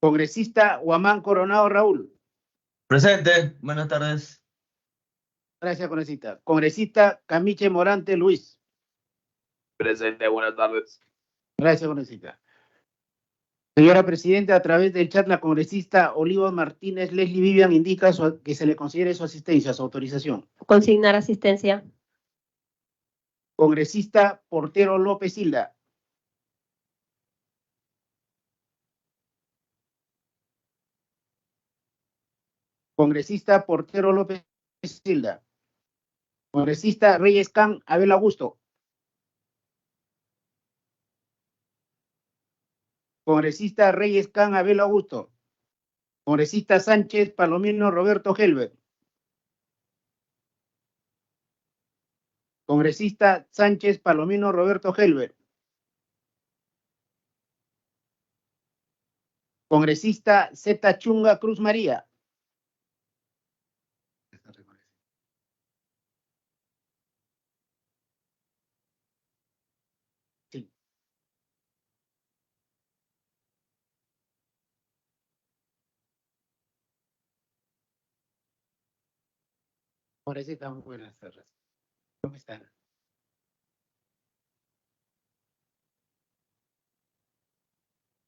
Congresista Huamán Coronado Raúl. Presente. Buenas tardes. Gracias, congresista. Congresista Camiche Morante Luis. Presente, buenas tardes. Gracias, congresista. Señora Presidenta, a través del chat, la congresista Olivos Martínez Leslie Vivian indica que se le considere su asistencia, su autorización. Consignar asistencia. Congresista Portero López Hilda. Congresista Portero López Hilda. Congresista Reyes Can Abel Augusto. Congresista Reyes Can Abel Augusto. Congresista Sánchez Palomino Roberto Helbert. Congresista Sánchez Palomino Roberto Helbert. Congresista Zeta Chunga Cruz María. Sí. Congresista, muy buenas tardes. ¿Cómo están?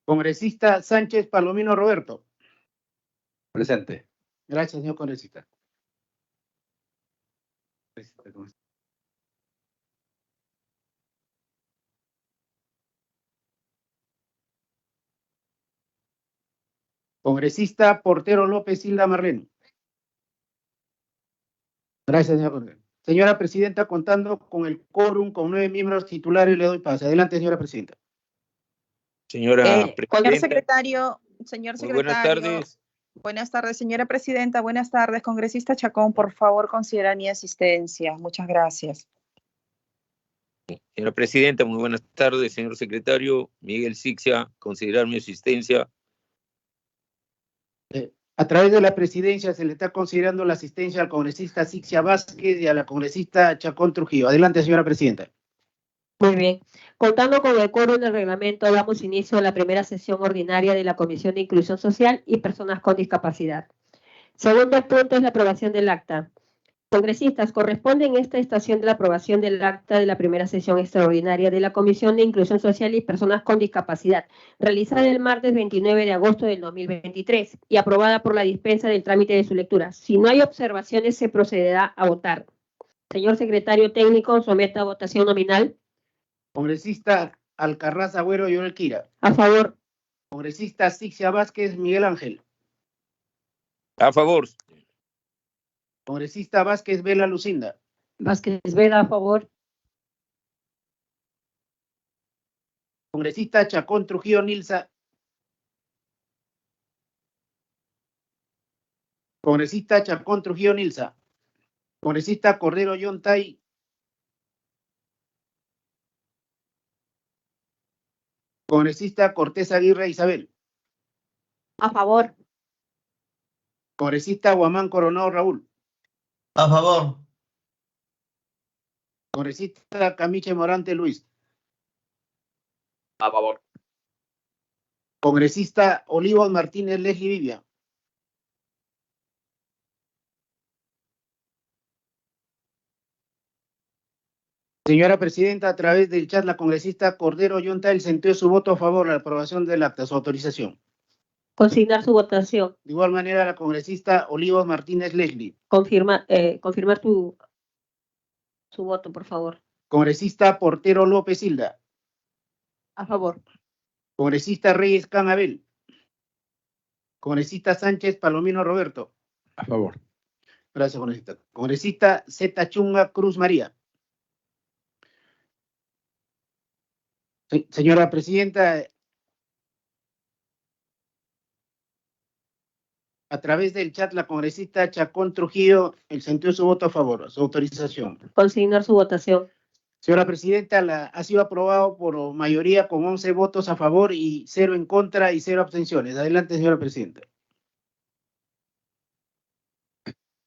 Congresista Sánchez Palomino Roberto. Presente. Gracias, señor congresista. Congresista Portero López Hilda Marlene. Gracias, señor congresista. Señora Presidenta, contando con el quórum con 9 miembros titulares, le doy pase. Adelante, señora Presidenta. Señora Señor Presidenta, secretario, muy buenas tardes. Buenas tardes, señora Presidenta. Buenas tardes, congresista Chacón. Por favor, considera mi asistencia. Muchas gracias. Señora Presidenta, muy buenas tardes. Señor Secretario, Miguel Sixia, considerar mi asistencia. A través de la presidencia se le está considerando la asistencia al congresista Sixia Vázquez y a la congresista Chacón Trujillo. Adelante, señora Presidenta. Muy bien. Contando con el quórum del reglamento, damos inicio a la primera sesión ordinaria de la Comisión de Inclusión Social y Personas con Discapacidad. Segundo punto es la aprobación del acta. Congresistas, corresponde en esta estación de la aprobación del acta de la primera sesión extraordinaria de la Comisión de Inclusión Social y Personas con Discapacidad, realizada el martes 29 de agosto del 2023 y aprobada por la dispensa del trámite de su lectura. Si no hay observaciones, se procederá a votar. Señor secretario técnico, someta a votación nominal. Congresista Alcarraz Agüero Yorel Quira. A favor. Congresista Sixia Vázquez Miguel Ángel. A favor. Congresista Vázquez Vela Lucinda. Vázquez Vela, a favor. Congresista Chacón Trujillo Nilsa. Congresista Chacón Trujillo Nilsa. Congresista Cordero Yontay. Congresista Cortés Aguirre Isabel. A favor. Congresista Huamán Coronado Raúl. A favor. Congresista Camiche Morante Luis. A favor. Congresista Olivos Martínez Leslie Vivian. Señora Presidenta, a través del chat, la congresista Cordero Yontay sentió su voto a favor de la aprobación del acta, su autorización. Consignar su votación. De igual manera, la congresista Olivos Martínez Leslie. Confirmar su voto, por favor. Congresista Portero López Hilda. A favor. Congresista Reyes Can Abel. Congresista Sánchez Palomino Roberto. A favor. Gracias, congresista. Congresista Zeta Chunga Cruz María. Señora Presidenta, a través del chat, la congresista Chacón Trujillo sentió su voto a favor, su autorización. Consignar su votación. Señora Presidenta, ha sido aprobado por mayoría con 11 votos a favor y 0 en contra y 0 abstenciones. Adelante, señora Presidenta.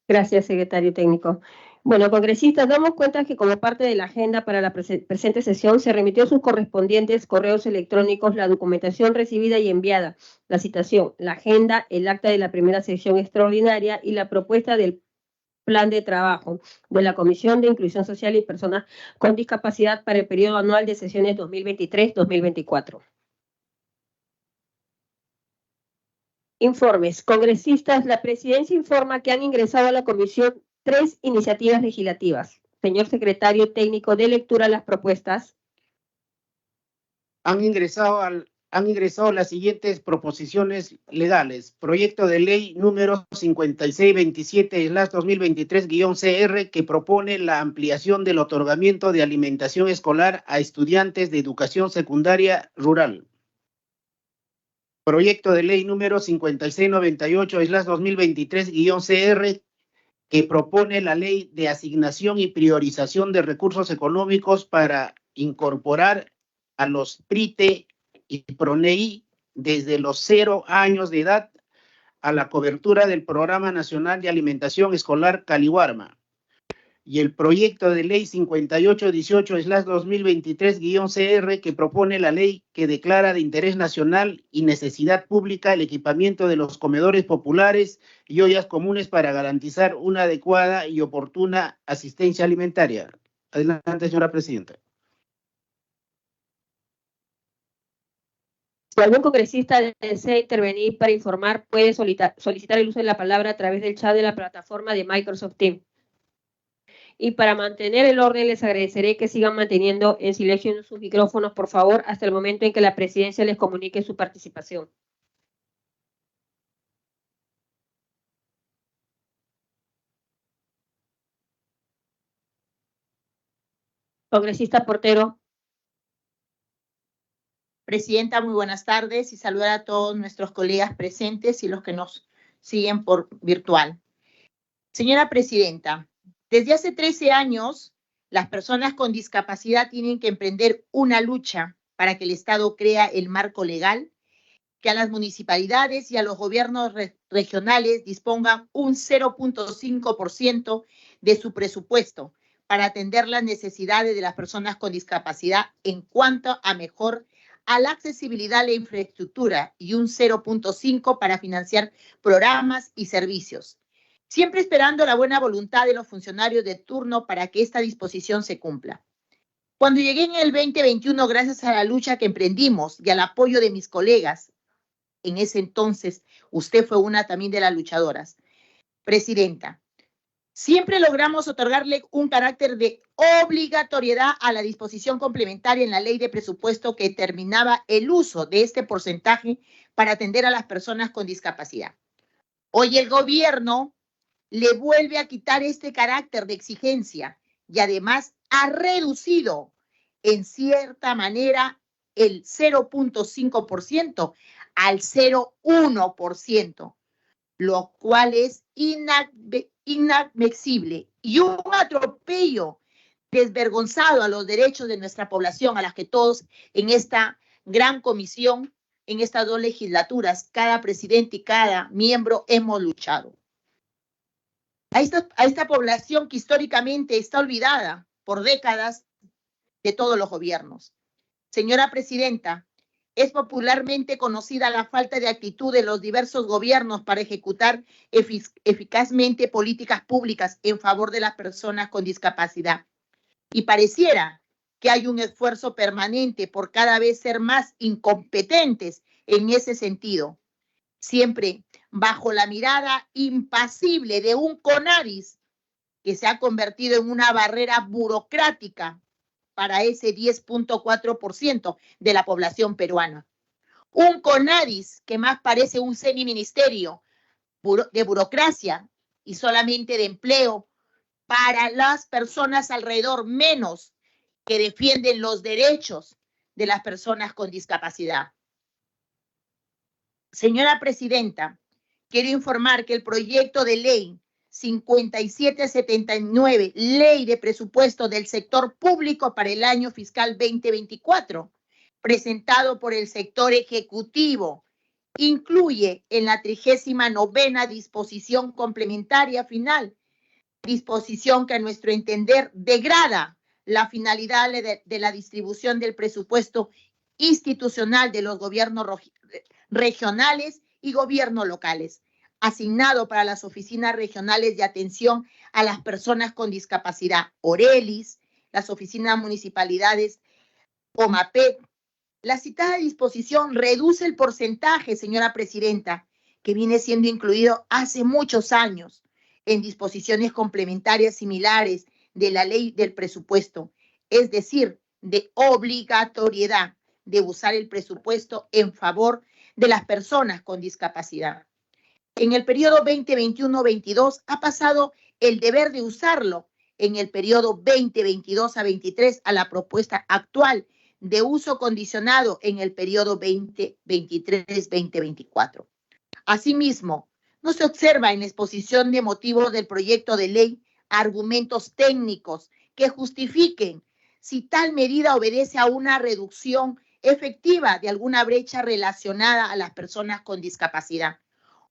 Gracias, secretario técnico. Bueno, congresistas, damos cuenta que como parte de la agenda para la presente sesión se remitió sus correspondientes correos electrónicos la documentación recibida y enviada, la citación, la agenda, el acta de la primera sesión extraordinaria y la propuesta del plan de trabajo de la Comisión de Inclusión Social y Personas con Discapacidad para el periodo anual de sesiones 2023-2024. Informes. Congresistas, la presidencia informa que han ingresado a la comisión 3 iniciativas legislativas. Señor secretario técnico, de lectura las propuestas. Han ingresado las siguientes proposiciones legales. Proyecto de ley número 5627/2023-CR que propone la ampliación del otorgamiento de alimentación escolar a estudiantes de educación secundaria rural. Proyecto de ley número 5698/2023-CR que propone la ley de asignación y priorización de recursos económicos para incorporar a los PRITE y PRONEI desde los 0 años de edad a la cobertura del Programa Nacional de Alimentación Escolar Caliwarma. Y el proyecto de ley 5818/2023-CR que propone la ley que declara de interés nacional y necesidad pública el equipamiento de los comedores populares y ollas comunes para garantizar una adecuada y oportuna asistencia alimentaria. Adelante, señora presidenta. Si algún congresista desea intervenir para informar, puede solicitar el uso de la palabra a través del chat de la plataforma de Microsoft Teams. Y para mantener el orden, les agradeceré que sigan manteniendo en silencio sus micrófonos, por favor, hasta el momento en que la presidencia les comunique su participación. Congresista Portero. Presidenta, muy buenas tardes y saludar a todos nuestros colegas presentes y los que nos siguen por virtual. Señora Presidenta, desde hace 13 años, las personas con discapacidad tienen que emprender una lucha para que el Estado crea el marco legal, que a las municipalidades y a los gobiernos regionales dispongan un 0.5% de su presupuesto para atender las necesidades de las personas con discapacidad en cuanto a mejor a la accesibilidad a la infraestructura y un 0.5% para financiar programas y servicios, siempre esperando la buena voluntad de los funcionarios de turno para que esta disposición se cumpla. Cuando llegué en el 2021, gracias a la lucha que emprendimos y al apoyo de mis colegas, en ese entonces usted fue una también de las luchadoras, Presidenta, siempre logramos otorgarle un carácter de obligatoriedad a la disposición complementaria en la ley de presupuesto que determinaba el uso de este porcentaje para atender a las personas con discapacidad. Hoy el gobierno le vuelve a quitar este carácter de exigencia y además ha reducido en cierta manera el 0.5% al 0.1%, lo cual es inadmisible y un atropello desvergonzado a los derechos de nuestra población, a las que todos en esta gran comisión, en estas 2 legislaturas, cada presidente y cada miembro hemos luchado. A esta población que históricamente está olvidada por décadas de todos los gobiernos. Señora Presidenta, es popularmente conocida la falta de actitud de los diversos gobiernos para ejecutar eficazmente políticas públicas en favor de las personas con discapacidad. Y pareciera que hay un esfuerzo permanente por cada vez ser más incompetentes en ese sentido, siempre bajo la mirada impasible de un CONADIS que se ha convertido en una barrera burocrática para ese 10.4% de la población peruana. Un CONADIS que más parece un semiministerio de burocracia y solamente de empleo para las personas alrededor, menos que defienden los derechos de las personas con discapacidad. Señora Presidenta, quiero informar que el proyecto de ley 5779, Ley de Presupuesto del Sector Público para el año fiscal 2024, presentado por el sector ejecutivo, incluye en la 39ª disposición complementaria final disposición que a nuestro entender degrada la finalidad de la distribución del presupuesto institucional de los gobiernos regionales y gobiernos locales, asignado para las oficinas regionales de atención a las personas con discapacidad, ORELIS, las oficinas municipalidades, OMAPET. La citada disposición reduce el porcentaje, señora presidenta, que viene siendo incluido hace muchos años en disposiciones complementarias similares de la ley del presupuesto, es decir, de obligatoriedad de usar el presupuesto en favor de las personas con discapacidad. En el periodo 2021-22 ha pasado el deber de usarlo en el periodo 2022 a 23 a la propuesta actual de uso condicionado en el periodo 2023-2024. Asimismo, no se observa en la exposición de motivos del proyecto de ley argumentos técnicos que justifiquen si tal medida obedece a una reducción efectiva de alguna brecha relacionada a las personas con discapacidad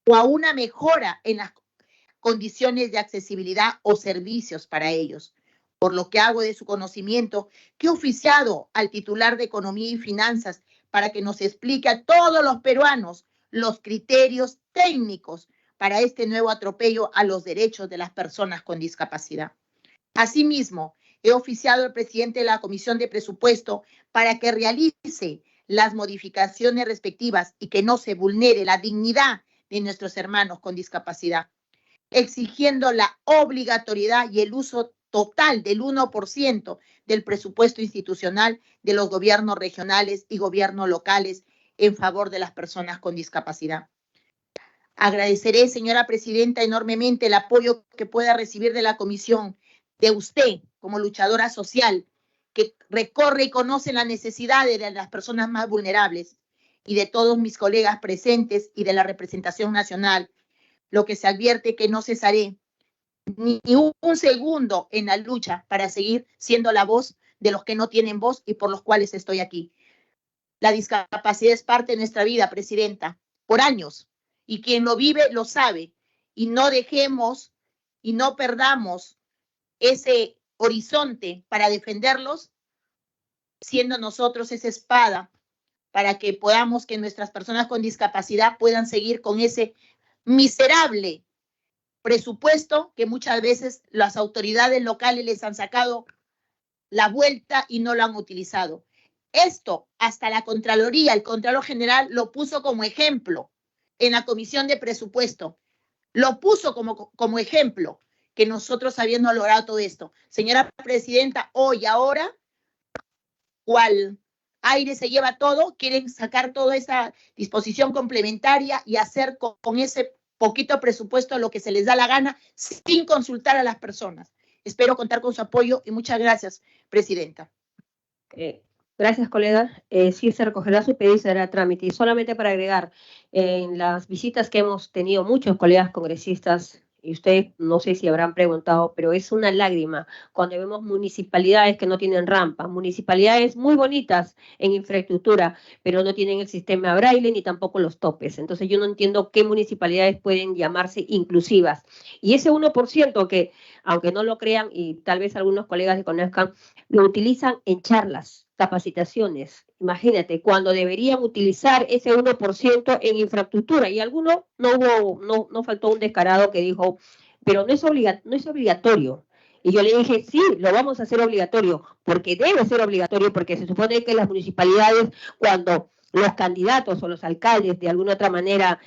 o a una mejora en las condiciones de accesibilidad o servicios para ellos. Por lo que hago de su conocimiento que he oficiado al titular de Economía y Finanzas para que nos explique a todos los peruanos los criterios técnicos para este nuevo atropello a los derechos de las personas con discapacidad. Asimismo, he oficiado al presidente de la Comisión de Presupuesto para que realice las modificaciones respectivas y que no se vulnere la dignidad de nuestros hermanos con discapacidad, exigiendo la obligatoriedad y el uso total del 1% del presupuesto institucional de los gobiernos regionales y gobiernos locales en favor de las personas con discapacidad. Agradeceré, señora presidenta, enormemente el apoyo que pueda recibir de la comisión, de usted como luchadora social, que recorre y conoce las necesidades de las personas más vulnerables, y de todos mis colegas presentes y de la representación nacional, lo que se advierte que no cesaré ni un segundo en la lucha para seguir siendo la voz de los que no tienen voz y por los cuales estoy aquí. La discapacidad es parte de nuestra vida, presidenta, por años, y quien lo vive lo sabe, y no dejemos y no perdamos ese horizonte para defenderlos, siendo nosotros esa espada para que podamos que nuestras personas con discapacidad puedan seguir con ese miserable presupuesto que muchas veces las autoridades locales les han sacado la vuelta y no lo han utilizado. Esto hasta la Contraloría, el Contralor General lo puso como ejemplo en la Comisión de Presupuesto. Lo puso como ejemplo que nosotros habiendo logrado todo esto. Señora presidenta, hoy, ahora, cual aire se lleva todo, quieren sacar toda esa disposición complementaria y hacer con ese poquito presupuesto lo que se les da la gana sin consultar a las personas. Espero contar con su apoyo y muchas gracias, presidenta. Gracias, colega. Sí, se recogerá su pedido y se dará trámite. Y solamente para agregar, en las visitas que hemos tenido muchos colegas congresistas, y ustedes no sé si habrán preguntado, pero es una lágrima cuando vemos municipalidades que no tienen rampa, municipalidades muy bonitas en infraestructura, pero no tienen el sistema braille ni tampoco los topes. Entonces yo no entiendo qué municipalidades pueden llamarse inclusivas. Y ese 1% que, aunque no lo crean y tal vez algunos colegas le conozcan, lo utilizan en charlas, capacitaciones. Imagínate, cuando deberían utilizar ese 1% en infraestructura, y alguno no faltó un descarado que dijo, pero no es obligatorio. Y yo le dije, sí, lo vamos a hacer obligatorio, porque debe ser obligatorio, porque se supone que las municipalidades, cuando los candidatos o los alcaldes de alguna otra manera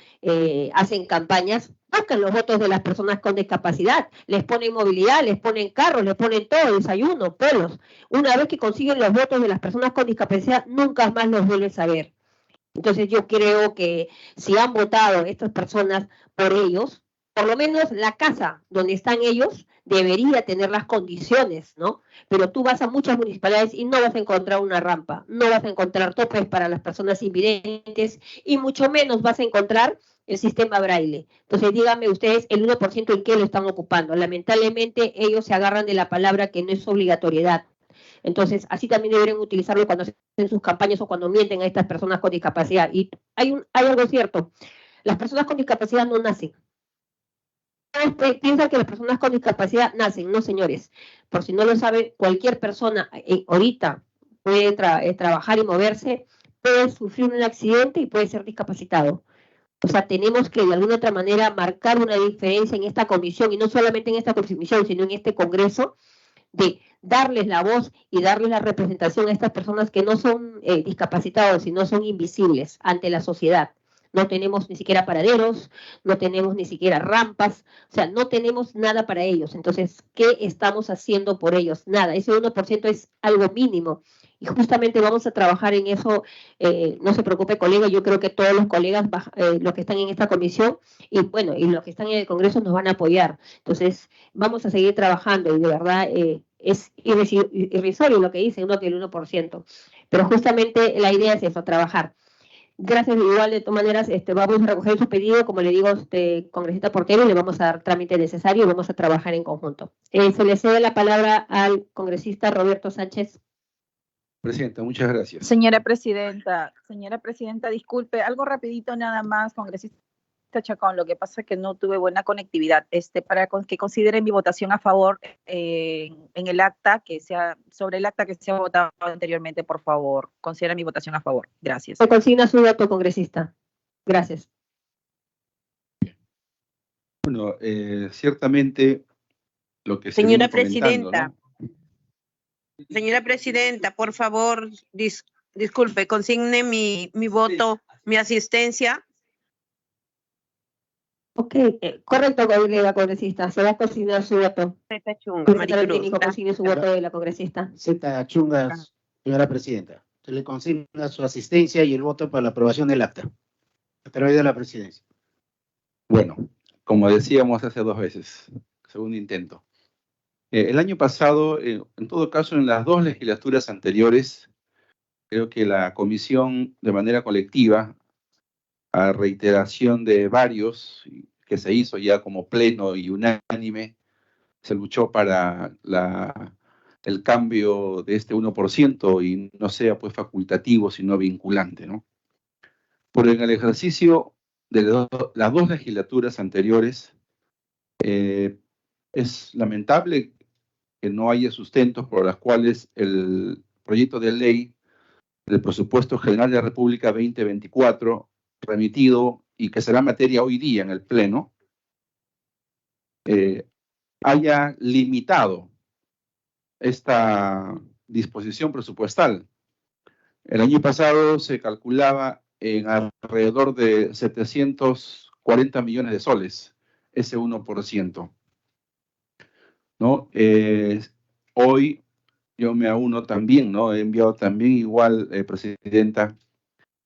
hacen campañas, buscan los votos de las personas con discapacidad, les ponen movilidad, les ponen carros, les ponen todo, desayuno, polos. Una vez que consiguen los votos de las personas con discapacidad, nunca más los vuelves a ver. Entonces yo creo que si han votado estas personas por ellos, por lo menos la casa donde están ellos debería tener las condiciones, ¿no? Pero tú vas a muchas municipalidades y no vas a encontrar una rampa, no vas a encontrar topes para las personas invidentes y mucho menos vas a encontrar el sistema braille. Entonces díganme ustedes el 1% en qué lo están ocupando. Lamentablemente ellos se agarran de la palabra que no es obligatoriedad. Entonces, así también deberían utilizarlo cuando hacen sus campañas o cuando mienten a estas personas con discapacidad. Y hay algo cierto, las personas con discapacidad no nacen. piensan que las personas con discapacidad nacen, no señores. Por si no lo saben, cualquier persona ahorita puede trabajar y moverse, puede sufrir un accidente y puede ser discapacitado. O sea, tenemos que de alguna otra manera marcar una diferencia en esta comisión, y no solamente en esta comisión, sino en este Congreso, de darles la voz y darles la representación a estas personas que no son discapacitados, sino son invisibles ante la sociedad. No tenemos ni siquiera paraderos, no tenemos ni siquiera rampas, o sea, no tenemos nada para ellos. Entonces, ¿qué estamos haciendo por ellos? Nada, ese 1% es algo mínimo. Y justamente vamos a trabajar en eso, no se preocupe, colega, yo creo que todos los colegas, los que están en esta comisión, y bueno, y los que están en el Congreso nos van a apoyar. Entonces, vamos a seguir trabajando, y de verdad es irrisorio lo que dicen, no que el 1%. Pero justamente la idea es eso, trabajar. Gracias, igual de todas maneras, vamos a recoger su pedido, como le digo, congresista Portero, y le vamos a dar trámite necesario y vamos a trabajar en conjunto. Se le cede la palabra al congresista Roberto Sánchez. Presidenta, muchas gracias. Señora presidenta, disculpe, algo rapidito nada más, congresista Chacón, lo que pasa es que no tuve buena conectividad, para que consideren mi votación a favor en el acta, sobre el acta que se ha votado anteriormente, por favor, consideren mi votación a favor. Gracias. Se consigna su voto, congresista. Gracias. Bueno, ciertamente lo que se Señora viene comentando, presidenta, ¿no? señora presidenta, por favor, disculpe, consigne mi voto, mi asistencia. Ok, correcto, colega congresista. Se va a consignar su voto. Consigne su voto de la congresista. Z. Chungas, señora presidenta. Se le consigna su asistencia y el voto para la aprobación del acta a través de la presidencia. Bueno, como decíamos hace 2 veces, segundo intento. El año pasado, en todo caso, en las 2 legislaturas anteriores, creo que la comisión, de manera colectiva, a reiteración de varios, que se hizo ya como pleno y unánime, se luchó para el cambio de este 1% y no sea pues facultativo, sino vinculante, ¿no? Por el ejercicio de las 2 legislaturas anteriores, es lamentable que no haya sustentos por los cuales el proyecto de ley del Presupuesto General de la República 2024, remitido y que será materia hoy día en el Pleno, haya limitado esta disposición presupuestal. El año pasado se calculaba en alrededor de 740 millones de soles, ese 1%. ¿No? Hoy yo me auno también, ¿no? He enviado también igual, presidenta,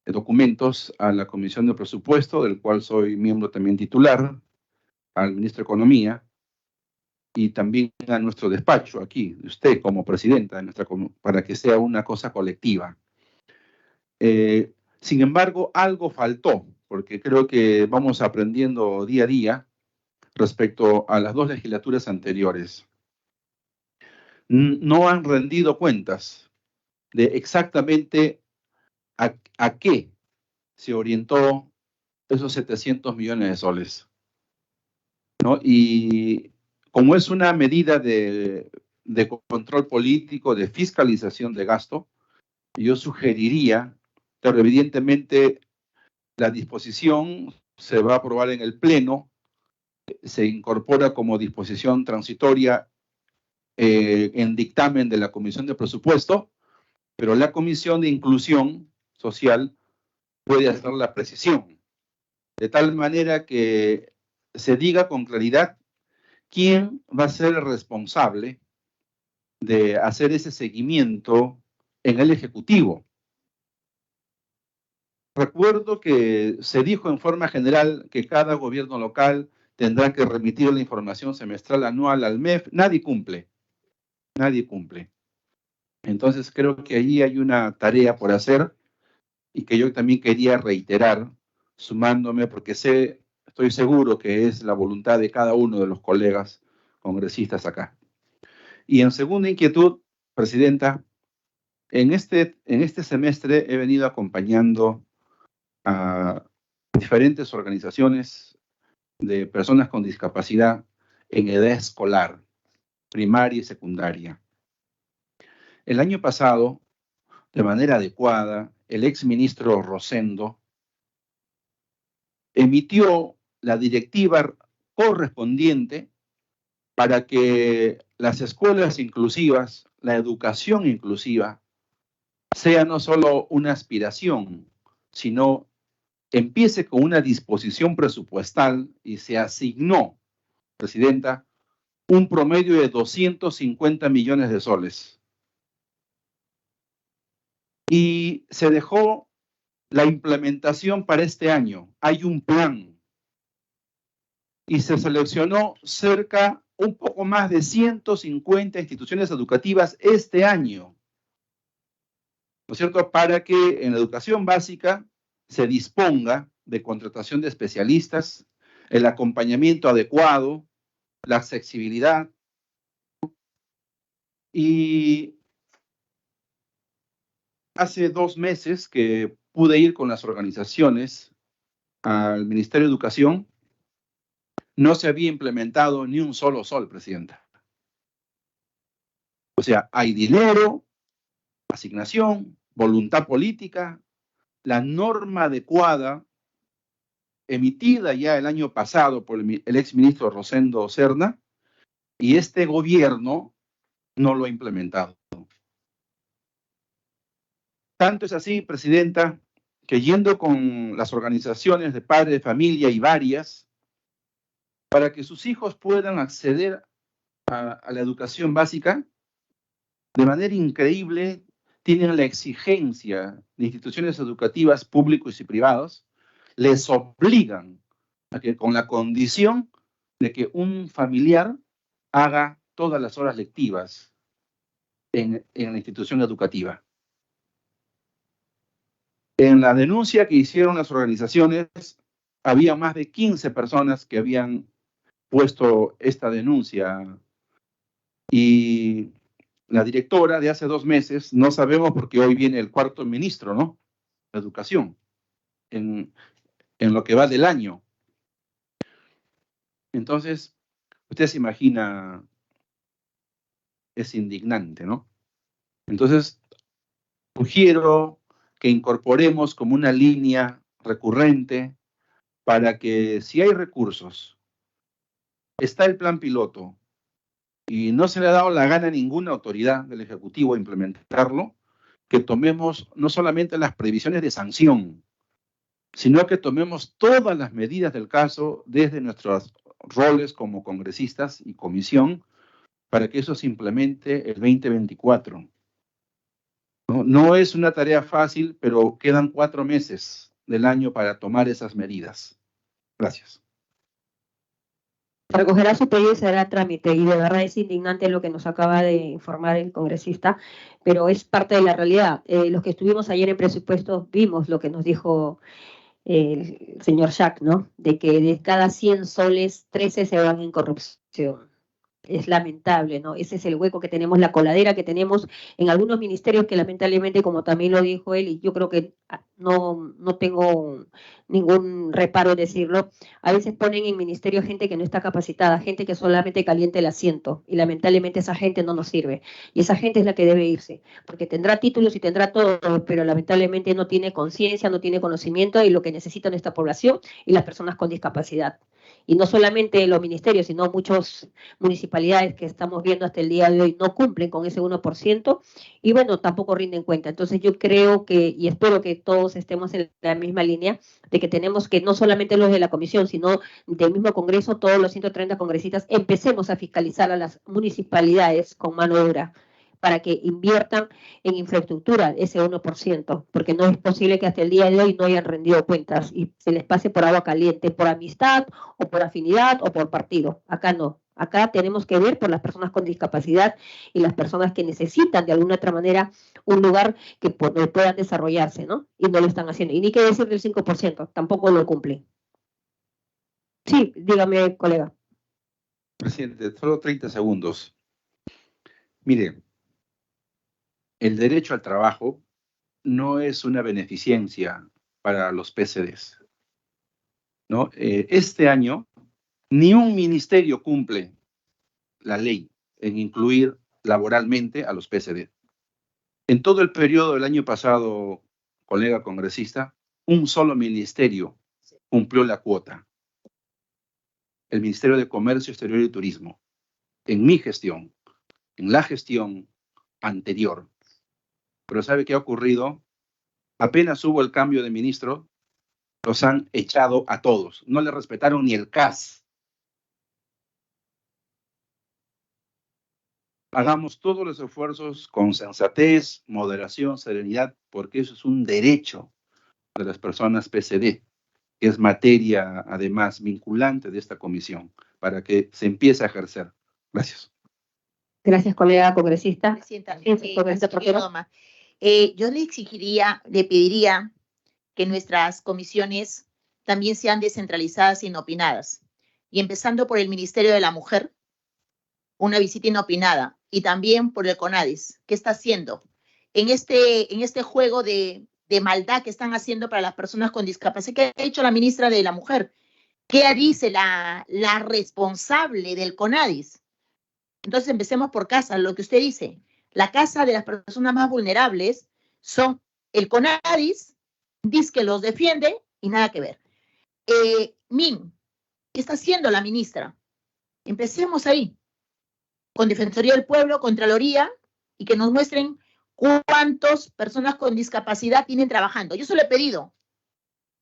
documentos a la Comisión de Presupuesto, del cual soy miembro también titular, al ministro de Economía, y también a nuestro despacho aquí, usted como presidenta de para que sea una cosa colectiva. Sin embargo, algo faltó, porque creo que vamos aprendiendo día a día respecto a las 2 legislaturas anteriores. No han rendido cuentas de exactamente a qué se orientó esos 700 millones de soles, ¿no? Y como es una medida de control político, de fiscalización de gasto, yo sugeriría, pero evidentemente la disposición se va a aprobar en el Pleno, se incorpora como disposición transitoria en dictamen de la Comisión de Presupuesto, pero la Comisión de Inclusión Social puede hacer la precisión, de tal manera que se diga con claridad quién va a ser el responsable de hacer ese seguimiento en el Ejecutivo. Recuerdo que se dijo en forma general que cada gobierno local tendrá que remitir la información semestral anual al MEF. Nadie cumple. Nadie cumple. Entonces creo que allí hay una tarea por hacer y que yo también quería reiterar, sumándome, porque estoy seguro que es la voluntad de cada uno de los colegas congresistas acá. Y en segunda inquietud, presidenta, en este semestre he venido acompañando a diferentes organizaciones de personas con discapacidad en edad escolar, primaria y secundaria. El año pasado, de manera adecuada, el exministro Rosendo emitió la directiva correspondiente para que las escuelas inclusivas, la educación inclusiva, sea no solo una aspiración, sino empiece con una disposición presupuestal y se asignó, Presidenta, un promedio de 250 millones de soles. Y se dejó la implementación para este año. Hay un plan. Y se seleccionó un poco más de 150 instituciones educativas este año, ¿no es cierto?, para que en la educación básica se disponga de contratación de especialistas, el acompañamiento adecuado, la accesibilidad. Y hace 2 meses que pude ir con las organizaciones al Ministerio de Educación, no se había implementado ni un solo sol, Presidenta. O sea, hay dinero, asignación, voluntad política, la norma adecuada emitida ya el año pasado por el exministro Rosendo Serna, y este gobierno no lo ha implementado. Tanto es así, Presidenta, que yendo con las organizaciones de padres de familia y varias, para que sus hijos puedan acceder a la educación básica, de manera increíble, tienen la exigencia de instituciones educativas públicos y privados, les obligan a que con la condición de que un familiar haga todas las horas lectivas en la institución educativa. En la denuncia que hicieron las organizaciones, había más de 15 personas que habían puesto esta denuncia, y la directora de hace 2 meses, no sabemos porque hoy viene el 4º ministro, ¿no?, de Educación, en lo que va del año. Entonces, usted se imagina, es indignante, ¿no? Entonces, sugiero que incorporemos como una línea recurrente para que, si hay recursos, está el plan piloto y no se le ha dado la gana a ninguna autoridad del Ejecutivo a implementarlo, que tomemos no solamente las previsiones de sanción, sino que tomemos todas las medidas del caso desde nuestros roles como congresistas y comisión para que eso se implemente el 2024. No es una tarea fácil, pero quedan 4 meses del año para tomar esas medidas. Gracias. Recogerá su pedido y se dará trámite, y de verdad es indignante lo que nos acaba de informar el congresista, pero es parte de la realidad. Los que estuvimos ayer en presupuestos vimos lo que nos dijo el señor Jack, ¿no? De que de cada 100 soles, 13 se van en corrupción. Es lamentable, ¿no? Ese es el hueco que tenemos, la coladera que tenemos en algunos ministerios que lamentablemente, como también lo dijo él, y yo creo que no tengo ningún reparo en decirlo, a veces ponen en ministerios gente que no está capacitada, gente que solamente calienta el asiento, y lamentablemente esa gente no nos sirve, y esa gente es la que debe irse, porque tendrá títulos y tendrá todo, pero lamentablemente no tiene conciencia, no tiene conocimiento, y lo que necesita nuestra población y las personas con discapacidad. Y no solamente los ministerios, sino muchos municipalidades que estamos viendo hasta el día de hoy no cumplen con ese 1%, y bueno, tampoco rinden cuenta. Entonces yo creo que, y espero que todos estemos en la misma línea, de que tenemos que, no solamente los de la comisión, sino del mismo Congreso, todos los 130 congresistas, empecemos a fiscalizar a las municipalidades con mano dura, para que inviertan en infraestructura ese 1%, porque no es posible que hasta el día de hoy no hayan rendido cuentas y se les pase por agua caliente, por amistad o por afinidad o por partido. Acá no. Acá tenemos que ver por las personas con discapacidad y las personas que necesitan de alguna otra manera un lugar que puedan desarrollarse, ¿no? Y no lo están haciendo. Y ni qué decir del 5%, tampoco lo cumplen. Sí, dígame, colega. Presidente, solo 30 segundos. Mire, el derecho al trabajo no es una beneficencia para los PCDs, ¿no? Este año Ni un ministerio cumple la ley en incluir laboralmente a los PCD. En todo el periodo del año pasado, colega congresista, un solo ministerio cumplió la cuota. El Ministerio de Comercio Exterior y Turismo. En mi gestión, en la gestión anterior. Pero ¿sabe qué ha ocurrido? Apenas hubo el cambio de ministro, los han echado a todos. No le respetaron ni el CAS. Hagamos todos los esfuerzos con sensatez, moderación, serenidad, porque eso es un derecho de las personas PCD, que es materia, además, vinculante de esta comisión, para que se empiece a ejercer. Gracias. Gracias, colega congresista. Presidenta, Sí, congresista Portero. Noma, yo le pediría que nuestras comisiones también sean descentralizadas e inopinadas. Y empezando por el Ministerio de la Mujer, una visita inopinada. Y también por el CONADIS. ¿Qué está haciendo? En este juego de maldad que están haciendo para las personas con discapacidad, ¿qué ha hecho la ministra de la Mujer? ¿Qué dice la responsable del CONADIS? Entonces empecemos por casa, lo que usted dice. La casa de las personas más vulnerables son el CONADIS, dice que los defiende y nada que ver. MIN, ¿qué está haciendo la ministra? Empecemos ahí, con Defensoría del Pueblo, Contraloría, y que nos muestren cuántas personas con discapacidad tienen trabajando. Yo se lo he pedido.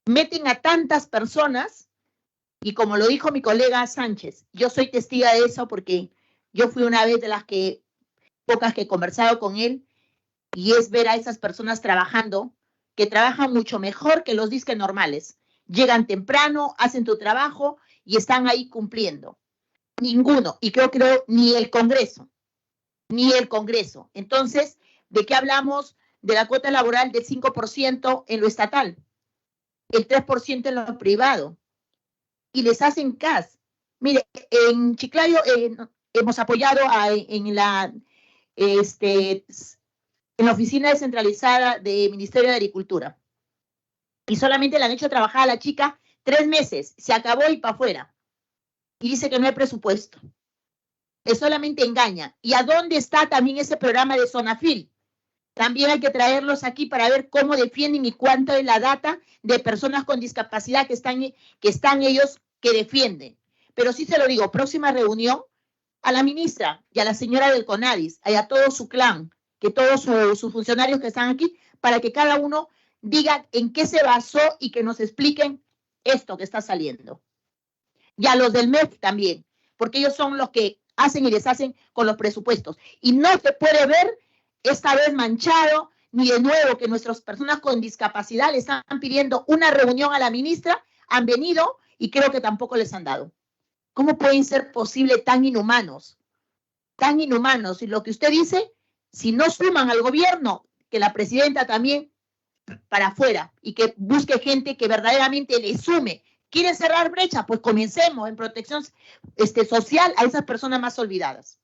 Meten a tantas personas, y como lo dijo mi colega Sánchez, yo soy testiga de eso porque yo fui una vez de las pocas que he conversado con él, y es ver a esas personas trabajando, que trabajan mucho mejor que los disques normales. Llegan temprano, hacen tu trabajo y están ahí cumpliendo. Ninguno, y creo ni el Congreso. Entonces, ¿de qué hablamos? De la cuota laboral del 5% en lo estatal, el 3% en lo privado, y les hacen CAS. Mire, en Chiclayo hemos apoyado en la oficina descentralizada del Ministerio de Agricultura, y solamente le han hecho trabajar a la chica 3 meses, se acabó y para afuera. Y dice que no hay presupuesto. Es solamente engaña. ¿Y a dónde está también ese programa de Sonafil? También hay que traerlos aquí para ver cómo defienden y cuánto es la data de personas con discapacidad que están ellos que defienden. Pero sí se lo digo, próxima reunión a la ministra y a la señora del CONADIS, y a todo su clan, que todos sus funcionarios que están aquí, para que cada uno diga en qué se basó y que nos expliquen esto que está saliendo. Y a los del MEF también, porque ellos son los que hacen y deshacen con los presupuestos. Y no se puede ver esta vez manchado, ni de nuevo que nuestras personas con discapacidad le están pidiendo una reunión a la ministra, han venido y creo que tampoco les han dado. ¿Cómo pueden ser posible tan inhumanos? Tan inhumanos. Y lo que usted dice, si no suman al gobierno, que la presidenta también para afuera y que busque gente que verdaderamente le sume. ¿Quieren cerrar brecha? Pues comencemos en protección social a esas personas más olvidadas.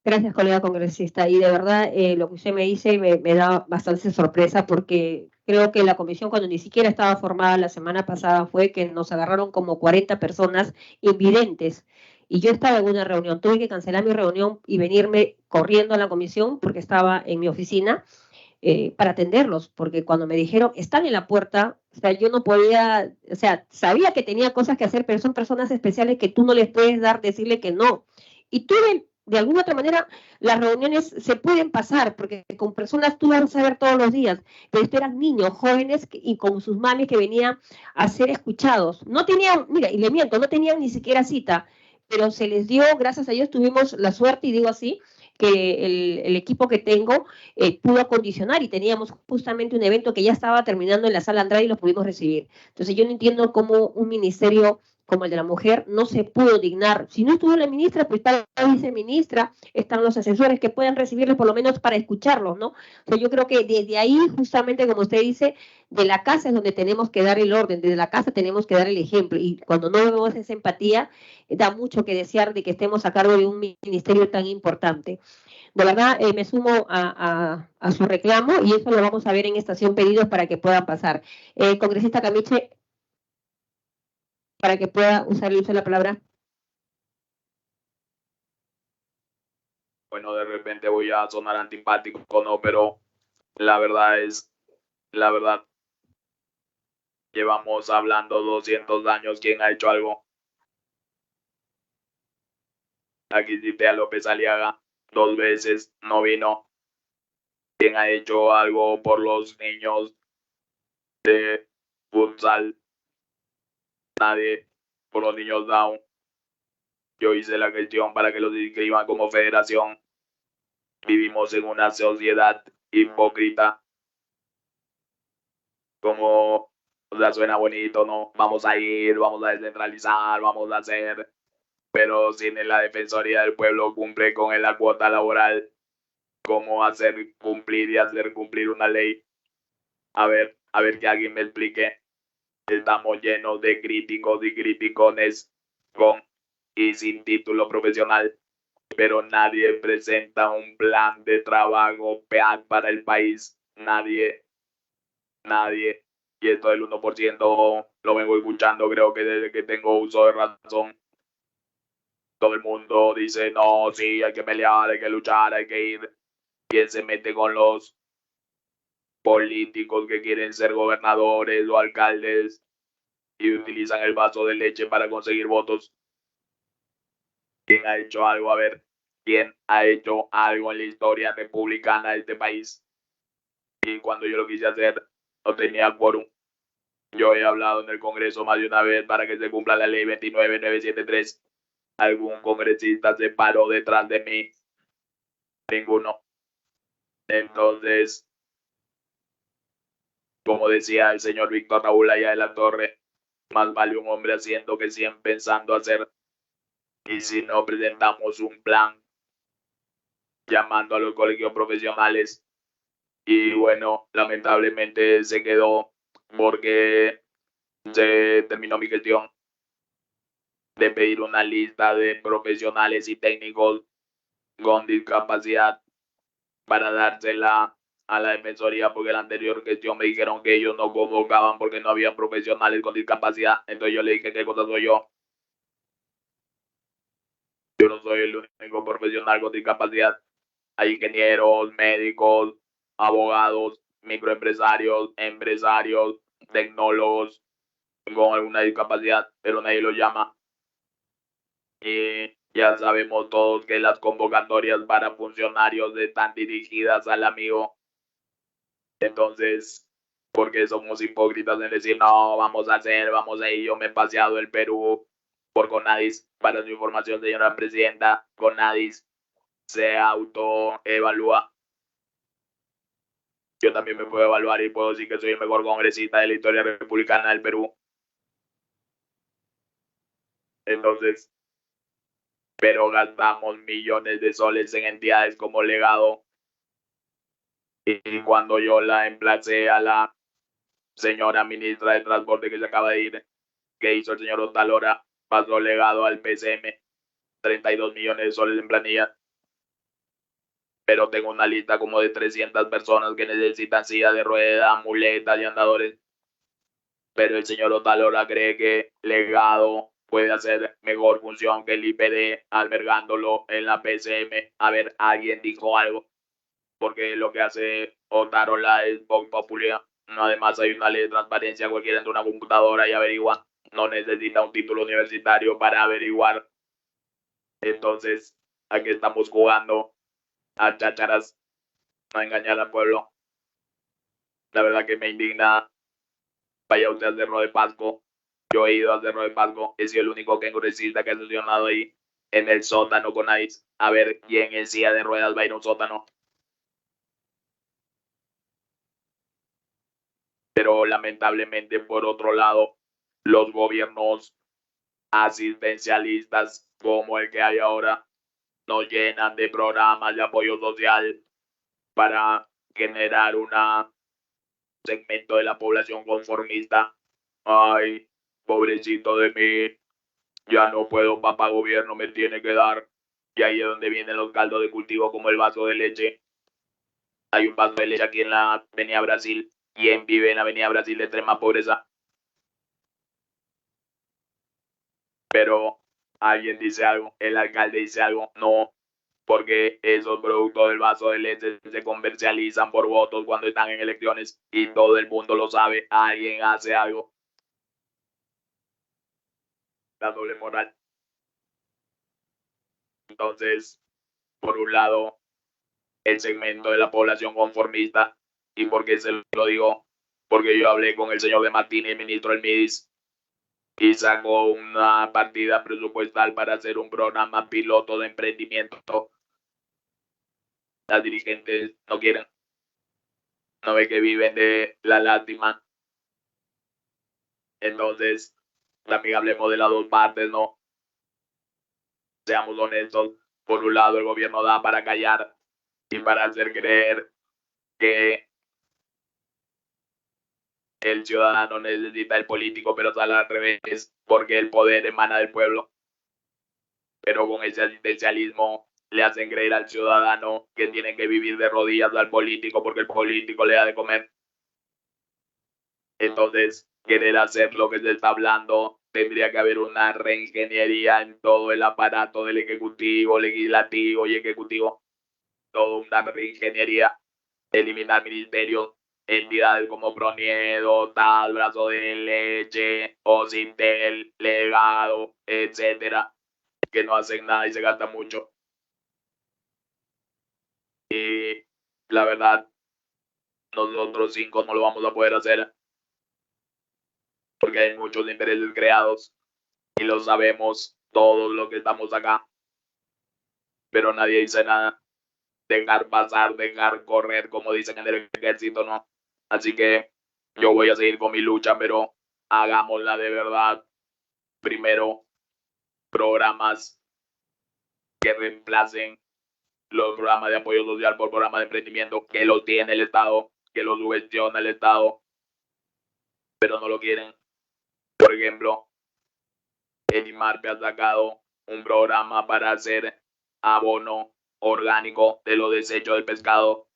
Gracias, colega congresista. Y de verdad, lo que usted me dice me da bastante sorpresa porque creo que la comisión, cuando ni siquiera estaba formada la semana pasada, fue que nos agarraron como 40 personas invidentes. Y yo estaba en una reunión, tuve que cancelar mi reunión y venirme corriendo a la comisión porque estaba en mi oficina para atenderlos, porque cuando me dijeron, están en la puerta, o sea, yo no podía, o sea, sabía que tenía cosas que hacer, pero son personas especiales que tú no les puedes decirle que no. Y tuve, de alguna otra manera, las reuniones se pueden pasar, porque con personas tú vas a ver todos los días, pero estos eran niños, jóvenes, y con sus mamis que venían a ser escuchados. No tenían, mira, y le miento, no tenían ni siquiera cita, pero se les dio, gracias a Dios, tuvimos la suerte, y digo así, que el equipo que tengo pudo acondicionar y teníamos justamente un evento que ya estaba terminando en la sala Andrade y lo pudimos recibir. Entonces yo no entiendo cómo un ministerio como el de la mujer no se pudo dignar. Si no estuvo la ministra, pues está la viceministra, están los asesores que puedan recibirlos por lo menos para escucharlos, ¿no? O sea, yo creo que desde ahí, justamente como usted dice, de la casa es donde tenemos que dar el orden, desde la casa tenemos que dar el ejemplo, y cuando no vemos esa empatía, da mucho que desear de que estemos a cargo de un ministerio tan importante. De verdad, me sumo a su reclamo, y eso lo vamos a ver en estación pedidos para que puedan pasar. Congresista Camiche. para que pueda usar el uso de la palabra. Bueno, de repente voy a sonar antipático, ¿no? Pero la verdad, llevamos hablando 200 años. ¿Quién ha hecho algo? Aquí cité a López Aliaga 2 veces, no vino. ¿Quién ha hecho algo por los niños de futsal? Nadie. Por los niños Down. Yo hice la gestión para que los inscriban como federación. Vivimos en una sociedad hipócrita. Como, o sea, suena bonito, ¿no? Vamos a ir, vamos a descentralizar, vamos a hacer. Pero si en la Defensoría del Pueblo cumple con la cuota laboral, ¿cómo hacer cumplir y hacer cumplir una ley? A ver que alguien me explique. Estamos llenos de críticos y criticones con y sin título profesional, pero nadie presenta un plan de trabajo para el país. Nadie. Y esto del 1% lo vengo escuchando, creo que desde que tengo uso de razón. Todo el mundo dice, no, sí, hay que pelear, hay que luchar, hay que ir. ¿Quién se mete con los políticos que quieren ser gobernadores o alcaldes y utilizan el vaso de leche para conseguir votos? ¿Quién ha hecho algo? A ver, ¿quién ha hecho algo en la historia republicana de este país? Y cuando yo lo quise hacer, no tenía quórum. Yo he hablado en el Congreso más de una vez para que se cumpla la ley 29973. ¿Algún congresista se paró detrás de mí? Ninguno. Entonces, como decía el señor Víctor Raúl allá de la Torre, más vale un hombre haciendo que 100 pensando hacer. Y si no presentamos un plan llamando a los colegios profesionales, y bueno, lamentablemente se quedó porque se terminó mi gestión de pedir una lista de profesionales y técnicos con discapacidad para dársela a la Defensoría, porque en la anterior gestión me dijeron que ellos no convocaban porque no había profesionales con discapacidad. Entonces yo le dije, ¿qué cosa soy yo? Yo no soy el único profesional con discapacidad. Hay ingenieros, médicos, abogados, microempresarios, empresarios, tecnólogos con alguna discapacidad, pero nadie lo llama. Y ya sabemos todos que las convocatorias para funcionarios están dirigidas al amigo. Entonces, ¿por qué somos hipócritas en decir, no, vamos a hacer, vamos a ir? Yo me he paseado el Perú por Conadis. Para su información, señora presidenta, Conadis se autoevalúa. Yo también me puedo evaluar y puedo decir que soy el mejor congresista de la historia republicana del Perú. Entonces, pero gastamos millones de soles en entidades como Legado. Y cuando yo la emplacé a la señora ministra de Transporte que se acaba de ir, que hizo el señor Otalora, pasó Legado al PCM, 32 millones de soles en planilla. Pero tengo una lista como de 300 personas que necesitan silla de ruedas, muletas y andadores. Pero el señor Otalora cree que Legado puede hacer mejor función que el IPD albergándolo en la PCM. A ver, alguien dijo algo, porque lo que hace Otarola es Vox Populi. Además hay una ley de transparencia, cualquiera entra una computadora y averigua. No necesita un título universitario para averiguar. Entonces, aquí estamos jugando a chácharas, a engañar al pueblo. La verdad que me indigna. Vaya usted al Cerro de Pasco. Yo he ido al Cerro de Pasco. He sido el único congresista que ha sesionado ahí en el sótano con ICE. A ver quién en silla de ruedas va a ir a un sótano. Pero lamentablemente, por otro lado, los gobiernos asistencialistas como el que hay ahora nos llenan de programas de apoyo social para generar un segmento de la población conformista. Ay, pobrecito de mí, ya no puedo, papá gobierno me tiene que dar. Y ahí es donde vienen los caldos de cultivo como el vaso de leche. Hay un vaso de leche aquí en la Avenida Brasil. ¿Quién vive en la Avenida Brasil de extrema pobreza? pero alguien dice algo, el alcalde dice algo, no, porque esos productos del vaso de leche se comercializan por votos cuando están en elecciones y todo el mundo lo sabe, alguien hace algo. La doble moral. Entonces, por un lado, el segmento de la población conformista, y porque se lo digo, porque yo hablé con el señor de Martínez, ministro del MIDIS, y sacó una partida presupuestal para hacer un programa piloto de emprendimiento. Las dirigentes no quieren, no ve que viven de la lástima. Entonces, también hablemos de las dos partes, ¿no? Seamos honestos. Por un lado, el gobierno da para callar y para hacer creer que el ciudadano necesita el político, pero sale al revés, porque el poder emana del pueblo. Pero con ese asistencialismo le hacen creer al ciudadano que tiene que vivir de rodillas al político porque el político le da de comer. Entonces, querer hacer lo que se está hablando, tendría que haber una reingeniería en todo el aparato del ejecutivo, legislativo y ejecutivo. Toda una reingeniería, eliminar ministerios, entidades como Proniedo, tal, Brazo de Leche, Ocitel, Legado, etcétera, que no hacen nada y se gasta mucho. Y la verdad, nosotros 5 no lo vamos a poder hacer porque hay muchos intereses creados y lo sabemos todos los que estamos acá, pero nadie dice nada. Dejar pasar, dejar correr, como dicen en el ejército, ¿no? Así que yo voy a seguir con mi lucha, pero hagámosla de verdad. Primero, programas que reemplacen los programas de apoyo social por programas de emprendimiento que los tiene el Estado, que los subvenciona el Estado, pero no lo quieren. Por ejemplo, el IMARPE ha sacado un programa para hacer abono orgánico de los desechos del pescado.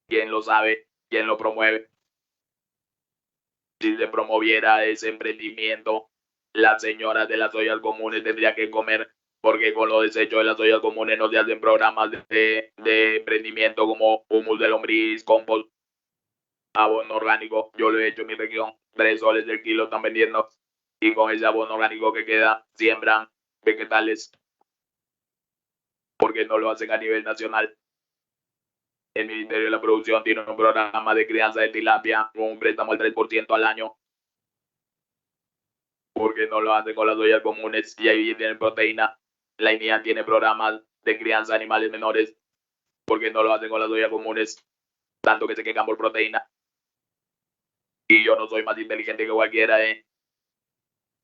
¿Quién lo sabe? ¿Quién lo promueve? Si se promoviera ese emprendimiento, las señoras de las ollas comunes tendrían que comer, porque con los desechos de las ollas comunes no se hacen programas de emprendimiento como humus de lombriz, compost, abono orgánico. Yo lo he hecho en mi región, 3 soles del kilo están vendiendo, y con ese abono orgánico que queda, siembran vegetales. Porque no lo hacen a nivel nacional. El Ministerio de la Producción tiene un programa de crianza de tilapia con un préstamo al 3% al año. Porque no lo hacen con las ollas comunes y ahí tienen proteína. La INIA tiene programas de crianza de animales menores. Porque no lo hacen con las ollas comunes, tanto que se quejan por proteína. Y yo no soy más inteligente que cualquiera,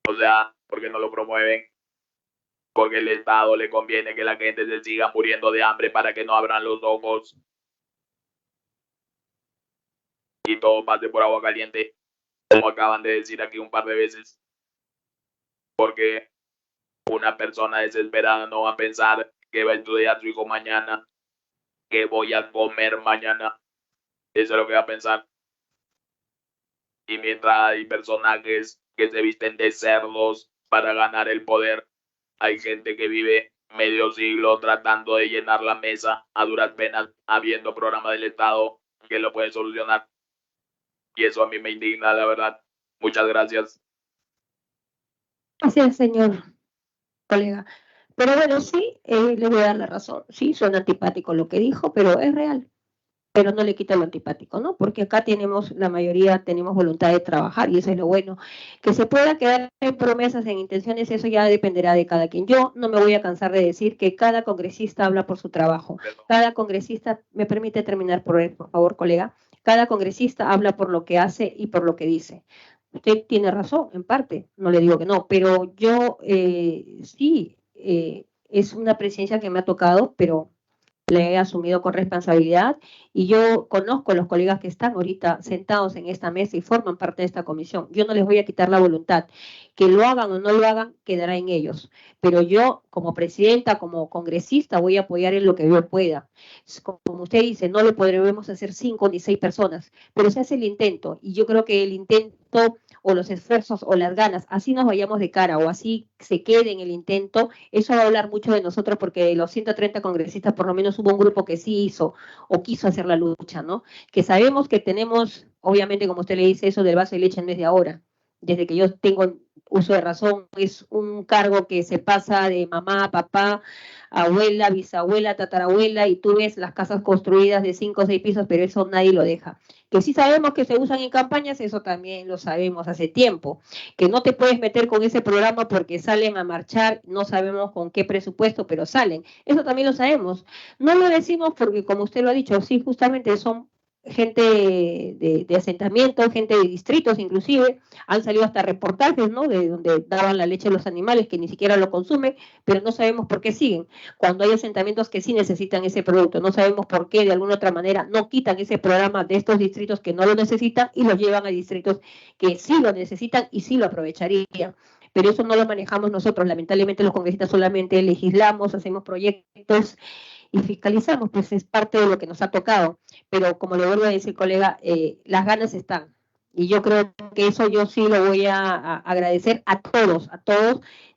O sea, porque no lo promueven. Porque el Estado le conviene que la gente se siga muriendo de hambre para que no abran los ojos y todo pase por agua caliente, como acaban de decir aquí un par de veces. Porque una persona desesperada no va a pensar que va a estudiar su hijo mañana, que voy a comer mañana. Eso es lo que va a pensar. Y mientras hay personajes que se visten de cerdos para ganar el poder, hay gente que vive medio siglo tratando de llenar la mesa a duras penas, habiendo programas del Estado que lo pueden solucionar. Y eso a mí me indigna, la verdad. Muchas gracias. Gracias, señor colega. Pero bueno, sí, le voy a dar la razón. Sí, suena antipático lo que dijo, pero es real. Pero no le quita lo antipático, ¿no? Porque acá tenemos, la mayoría tenemos voluntad de trabajar y eso es lo bueno. Que se pueda quedar en promesas, en intenciones, eso ya dependerá de cada quien. Yo no me voy a cansar de decir que cada congresista habla por su trabajo. Cada congresista, me permite terminar por favor, colega, cada congresista habla por lo que hace y por lo que dice. Usted tiene razón, en parte, no le digo que no, pero yo sí, es una presidencia que me ha tocado, pero le he asumido con responsabilidad y yo conozco a los colegas que están ahorita sentados en esta mesa y forman parte de esta comisión. Yo no les voy a quitar la voluntad. Que lo hagan o no lo hagan, quedará en ellos. Pero yo, como presidenta, como congresista, voy a apoyar en lo que yo pueda. Como usted dice, no lo podremos hacer 5 ni 6 personas, pero se hace el intento y yo creo que el intento o los esfuerzos o las ganas, así nos vayamos de cara o así se quede en el intento, eso va a hablar mucho de nosotros, porque de los 130 congresistas por lo menos hubo un grupo que sí hizo o quiso hacer la lucha, ¿no? Que sabemos que tenemos, obviamente, como usted le dice, eso del vaso de leche no es de ahora. Desde que yo tengo uso de razón, es un cargo que se pasa de mamá, papá, abuela, bisabuela, tatarabuela, y tú ves las casas construidas de 5 o 6 pisos, pero eso nadie lo deja. Que sí sabemos que se usan en campañas, eso también lo sabemos hace tiempo. Que no te puedes meter con ese programa porque salen a marchar, no sabemos con qué presupuesto, pero salen. Eso también lo sabemos. No lo decimos porque, como usted lo ha dicho, sí, justamente son gente de asentamiento, gente de distritos inclusive, han salido hasta reportajes, ¿no?, de donde daban la leche a los animales que ni siquiera lo consumen, pero no sabemos por qué siguen, cuando hay asentamientos que sí necesitan ese producto, no sabemos por qué de alguna otra manera no quitan ese programa de estos distritos que no lo necesitan y los llevan a distritos que sí lo necesitan y sí lo aprovecharían. Pero eso no lo manejamos nosotros, lamentablemente los congresistas solamente legislamos, hacemos proyectos y fiscalizamos, pues es parte de lo que nos ha tocado. Pero como le vuelvo a decir, colega, las ganas están. Y yo creo que eso yo sí lo voy a agradecer a todos,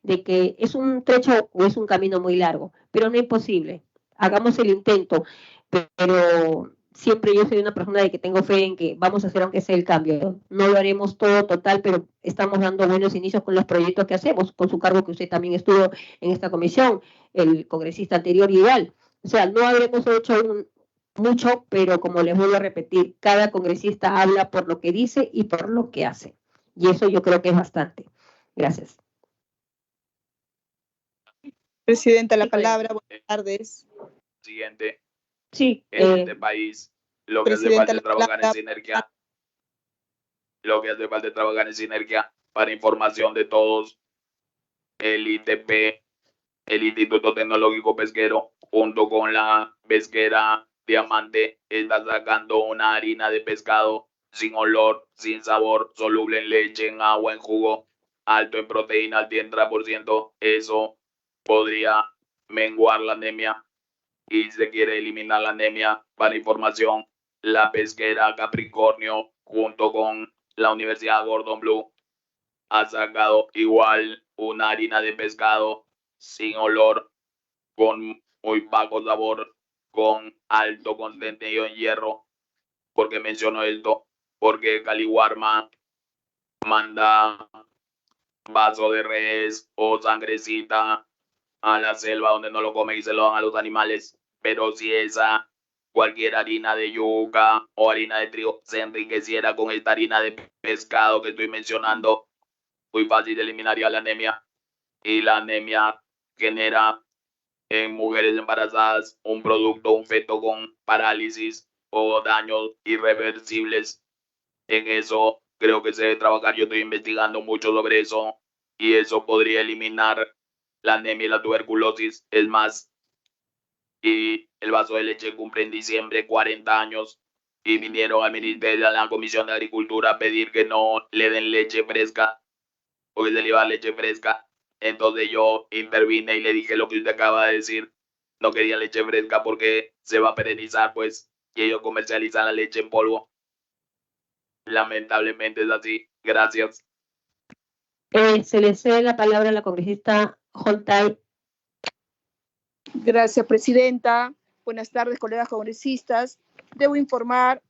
de que es un trecho o es un camino muy largo, pero no imposible. Hagamos el intento, pero siempre yo soy una persona de que tengo fe en que vamos a hacer aunque sea el cambio. No lo haremos todo total, pero estamos dando buenos inicios con los proyectos que hacemos, con su cargo que usted también estuvo en esta comisión, el congresista anterior igual. O sea, no habremos hecho mucho, pero como les vuelvo a repetir, cada congresista habla por lo que dice y por lo que hace. Y eso yo creo que es bastante. Gracias. Presidenta, la palabra. Buenas tardes. Siguiente. Sí. En este país, lo que hace falta es trabajar en sinergia. Lo que hace falta es trabajar en sinergia para información de todos. El ITP, el Instituto Tecnológico Pesquero, junto con la pesquera Diamante, está sacando una harina de pescado sin olor, sin sabor, soluble en leche, en agua, en jugo, alto en proteína al 30%. Eso podría menguar la anemia y se quiere eliminar la anemia. Para información, la pesquera Capricornio, junto con la Universidad Gordon Blue, ha sacado igual una harina de pescado sin olor, con muy bajo sabor, con alto contenido en hierro. ¿Por qué menciono esto? Porque Caliwarma manda vaso de res o sangrecita a la selva donde no lo comen y se lo dan a los animales. Pero si cualquier harina de yuca o harina de trigo se enriqueciera con esta harina de pescado que estoy mencionando, muy fácil eliminaría la anemia. Y la anemia genera en mujeres embarazadas un feto con parálisis o daños irreversibles. En eso creo que se debe trabajar. Yo estoy investigando mucho sobre eso y eso podría eliminar la anemia y la tuberculosis. Es más, y el vaso de leche cumple en diciembre 40 años y vinieron al ministerio, a la Comisión de Agricultura, a pedir que no le den leche fresca, porque se le iba a dar leche fresca. Entonces yo intervine y le dije lo que usted acaba de decir. No quería leche fresca porque se va a perenizar, pues, y ellos comercializan la leche en polvo. Lamentablemente es así. Gracias. Se le cede la palabra a la congresista Hontay. Gracias, presidenta. Buenas tardes, colegas congresistas. Debo informar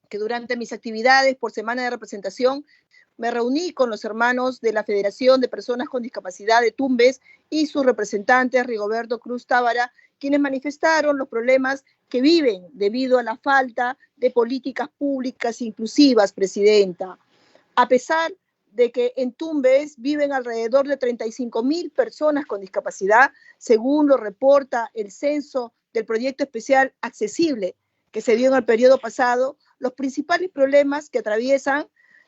que durante mis actividades por semana de representación me reuní con los hermanos de la Federación de Personas con Discapacidad de Tumbes y sus representantes Rigoberto Cruz Tábara, quienes manifestaron los problemas que viven debido a la falta de políticas públicas inclusivas, presidenta. A pesar de que en Tumbes viven alrededor de 35.000 personas con discapacidad, según lo reporta el censo del proyecto especial Accesible, que se dio en el periodo pasado, los principales problemas que atraviesan,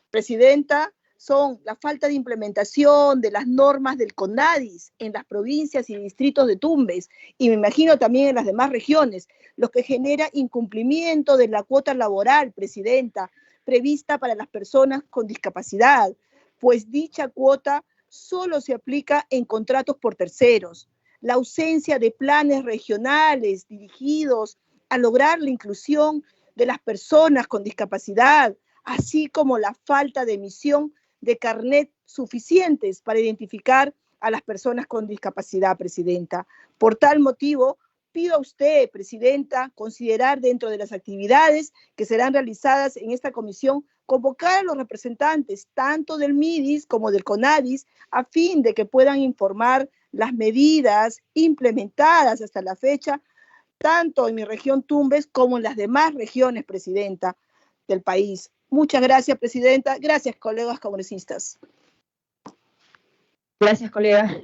presidenta, son la falta de implementación de las normas del CONADIS en las provincias y distritos de Tumbes, y me imagino también en las demás regiones, lo que genera incumplimiento de la cuota laboral, presidenta, prevista para las personas con discapacidad, pues dicha cuota solo se aplica en contratos por terceros. La ausencia de planes regionales dirigidos a lograr la inclusión de las personas con discapacidad, así como la falta de emisión de carnet suficientes para identificar a las personas con discapacidad, Presidenta. Por tal motivo, pido a usted, Presidenta, considerar dentro de las actividades que serán realizadas en esta comisión, convocar a los representantes tanto del MIDIS como del CONADIS a fin de que puedan informar las medidas implementadas hasta la fecha, tanto en mi región Tumbes como en las demás regiones, Presidenta, del país. Muchas gracias, Presidenta. Gracias, colegas congresistas. Gracias, colega.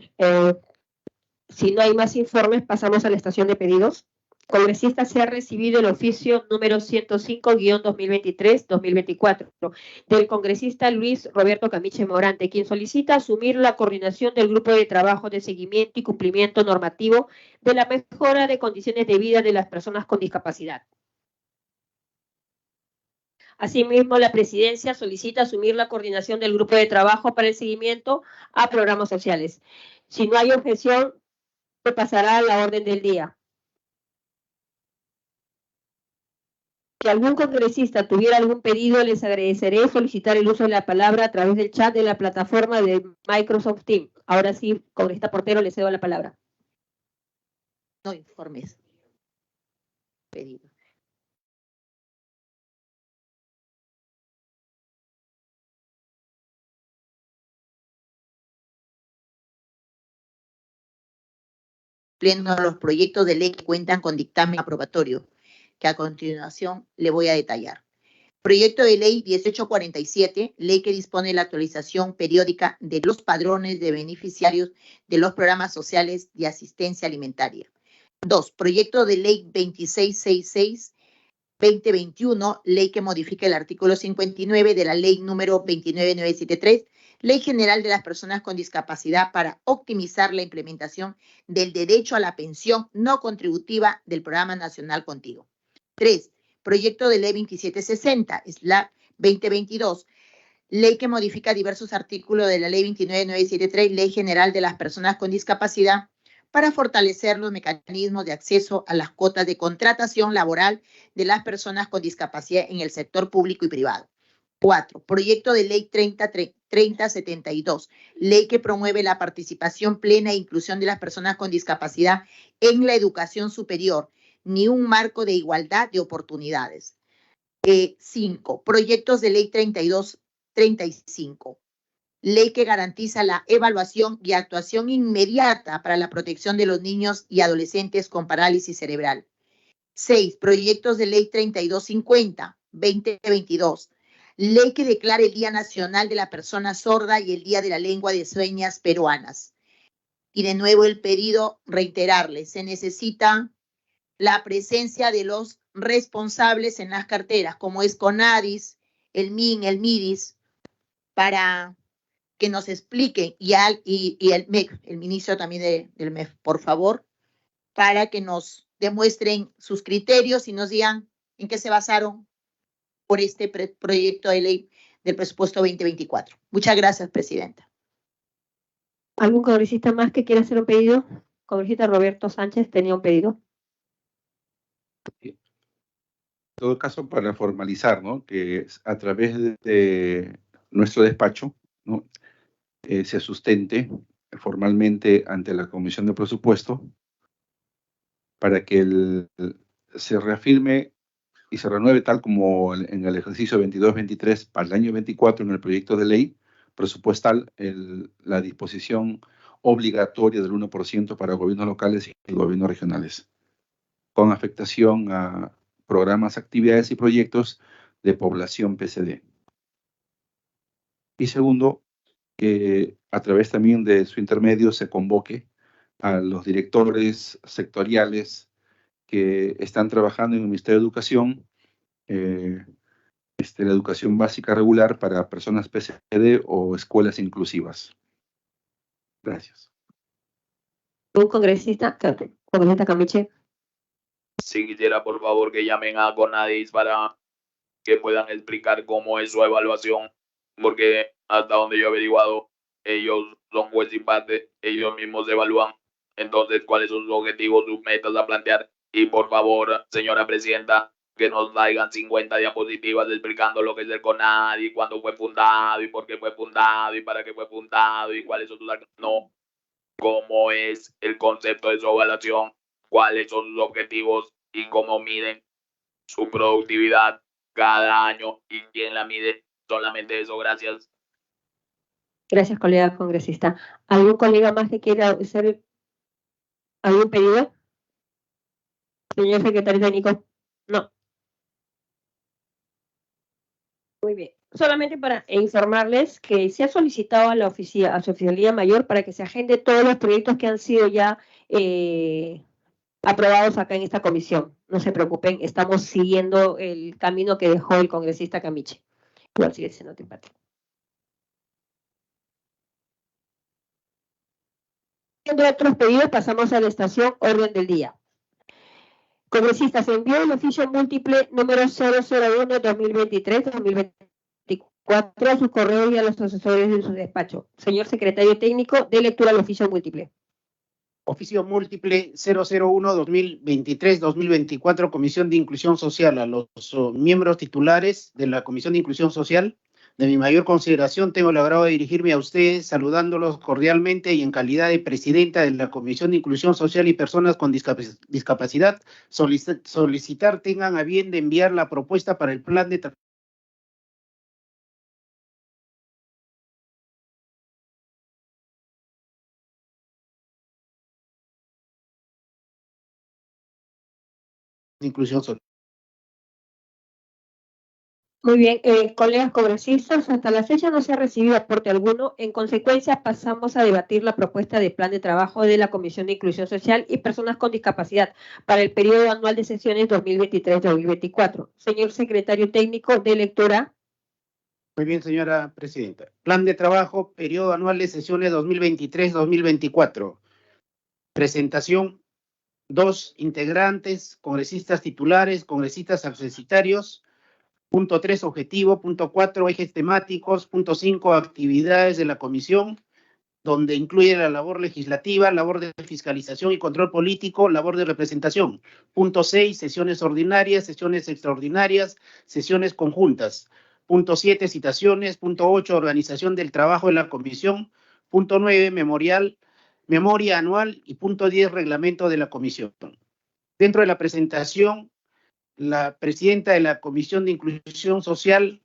Si no hay más informes, pasamos a la estación de pedidos. Congresista, se ha recibido el oficio número 105-2023-2024 del congresista Luis Roberto Camiche Morante, quien solicita asumir la coordinación del grupo de trabajo de seguimiento y cumplimiento normativo de la mejora de condiciones de vida de las personas con discapacidad. Asimismo, la presidencia solicita asumir la coordinación del grupo de trabajo para el seguimiento a programas sociales. Si no hay objeción, se pasará a la orden del día. Si algún congresista tuviera algún pedido, les agradeceré solicitar el uso de la palabra a través del chat de la plataforma de Microsoft Teams. Ahora sí, congresista Portero, le cedo la palabra. No informes. Pedido. Pleno los proyectos de ley que cuentan con dictamen aprobatorio, que a continuación le voy a detallar. Proyecto de ley 1847, ley que dispone la actualización periódica de los padrones de beneficiarios de los programas sociales de asistencia alimentaria. 2. Proyecto de ley 2666-2021, ley que modifica el artículo 59 de la ley número 29973, Ley General de las Personas con Discapacidad para optimizar la implementación del derecho a la pensión no contributiva del Programa Nacional Contigo. 3. Proyecto de Ley 2760, es la 2022, ley que modifica diversos artículos de la Ley 29973, Ley General de las Personas con Discapacidad, para fortalecer los mecanismos de acceso a las cuotas de contratación laboral de las personas con discapacidad en el sector público y privado. 4. Proyecto de Ley 3072, ley que promueve la participación plena e inclusión de las personas con discapacidad en la educación superior, ni un marco de igualdad de oportunidades. 5. Proyectos de Ley 3235, ley que garantiza la evaluación y actuación inmediata para la protección de los niños y adolescentes con parálisis cerebral. 6. Proyectos de Ley 3250, 2022, ley que declara el Día Nacional de la Persona Sorda y el Día de la Lengua de Señas Peruanas. Y de nuevo el pedido, reiterarles, se necesita la presencia de los responsables en las carteras, como es CONADIS, el MIN, el MIDIS, para que nos expliquen, y el MEC, el ministro también del MEF, por favor, para que nos demuestren sus criterios y nos digan en qué se basaron por este proyecto de ley del presupuesto 2024. Muchas gracias, Presidenta. ¿Algún congresista más que quiera hacer un pedido? Congresista Roberto Sánchez tenía un pedido. En todo caso, para formalizar, ¿no?, que a través de nuestro despacho, ¿no?, se sustente formalmente ante la Comisión de Presupuesto para que se reafirme y se renueve tal como en el ejercicio 22-23 para el año 24 en el proyecto de ley presupuestal la disposición obligatoria del 1% para gobiernos locales y gobiernos regionales, con afectación a programas, actividades y proyectos de población PCD. Y segundo, que a través también de su intermedio se convoque a los directores sectoriales que están trabajando en el Ministerio de Educación, la educación básica regular para personas PCD o escuelas inclusivas. Gracias. Un congresista Camiche. Si quisiera, por favor, que llamen a CONADIS para que puedan explicar cómo es su evaluación, porque hasta donde yo he averiguado, ellos son juez y parte, ellos mismos evalúan. Entonces, ¿cuáles son sus objetivos, sus metas a plantear? Y por favor, señora presidenta, que nos traigan 50 diapositivas explicando lo que es el CONADI, cuándo fue fundado y por qué fue fundado y para qué fue fundado y cuáles son sus... No, cómo es el concepto de su evaluación, cuáles son sus objetivos y cómo miden su productividad cada año y quién la mide. Solamente eso, gracias. Gracias, colega congresista. ¿Algún colega más que quiera hacer algún pedido? Señor secretario técnico. No. Muy bien. Solamente para informarles que se ha solicitado a su oficialía mayor para que se agende todos los proyectos que han sido ya aprobados acá en esta comisión. No se preocupen, estamos siguiendo el camino que dejó el congresista Camiche. Igual sigue siendo simpático. Siendo otros pedidos, pasamos a la estación orden del día. Congresistas, envió el oficio múltiple número 001-2023-2024 a sus correos y a los asesores de su despacho. Señor secretario técnico, de lectura al oficio múltiple. Oficio múltiple 001-2023-2024, Comisión de Inclusión Social. A los miembros titulares de la Comisión de Inclusión Social, de mi mayor consideración, tengo el agrado de dirigirme a ustedes saludándolos cordialmente y en calidad de presidenta de la Comisión de Inclusión Social y Personas con Discapacidad, solicitar tengan a bien de enviar la propuesta para el plan de inclusión social. Muy bien, colegas congresistas, hasta la fecha no se ha recibido aporte alguno. En consecuencia, pasamos a debatir la propuesta de plan de trabajo de la Comisión de Inclusión Social y Personas con Discapacidad para el periodo anual de sesiones 2023-2024. Señor secretario técnico, de lectura. Muy bien, señora presidenta. Plan de trabajo, periodo anual de sesiones 2023-2024. Presentación. 2 integrantes, congresistas titulares, congresistas accesitarios. Punto 3, objetivo. Punto 4, ejes temáticos. Punto 5, actividades de la comisión, donde incluye la labor legislativa, labor de fiscalización y control político, labor de representación. Punto 6, sesiones ordinarias, sesiones extraordinarias, sesiones conjuntas. Punto 7, citaciones. Punto 8, organización del trabajo de la comisión. Punto 9, memoria anual. Y punto 10, reglamento de la comisión. Dentro de la presentación, la presidenta de la Comisión de Inclusión Social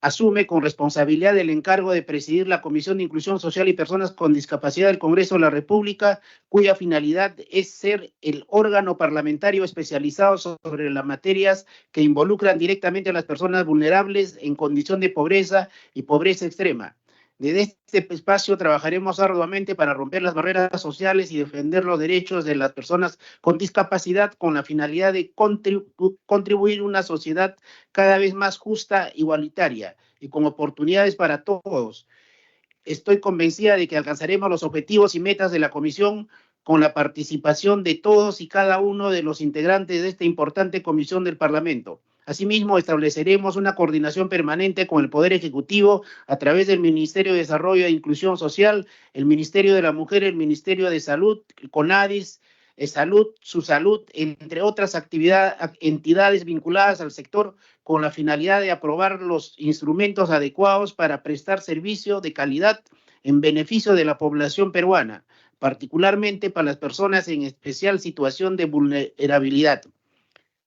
asume con responsabilidad el encargo de presidir la Comisión de Inclusión Social y Personas con Discapacidad del Congreso de la República, cuya finalidad es ser el órgano parlamentario especializado sobre las materias que involucran directamente a las personas vulnerables en condición de pobreza y pobreza extrema. Desde este espacio trabajaremos arduamente para romper las barreras sociales y defender los derechos de las personas con discapacidad con la finalidad de contribuir a una sociedad cada vez más justa, igualitaria y con oportunidades para todos. Estoy convencida de que alcanzaremos los objetivos y metas de la comisión con la participación de todos y cada uno de los integrantes de esta importante comisión del Parlamento. Asimismo, estableceremos una coordinación permanente con el Poder Ejecutivo a través del Ministerio de Desarrollo e Inclusión Social, el Ministerio de la Mujer, el Ministerio de Salud, el CONADIS, Salud, Su Salud, entre otras entidades vinculadas al sector, con la finalidad de aprobar los instrumentos adecuados para prestar servicio de calidad en beneficio de la población peruana, particularmente para las personas en especial situación de vulnerabilidad.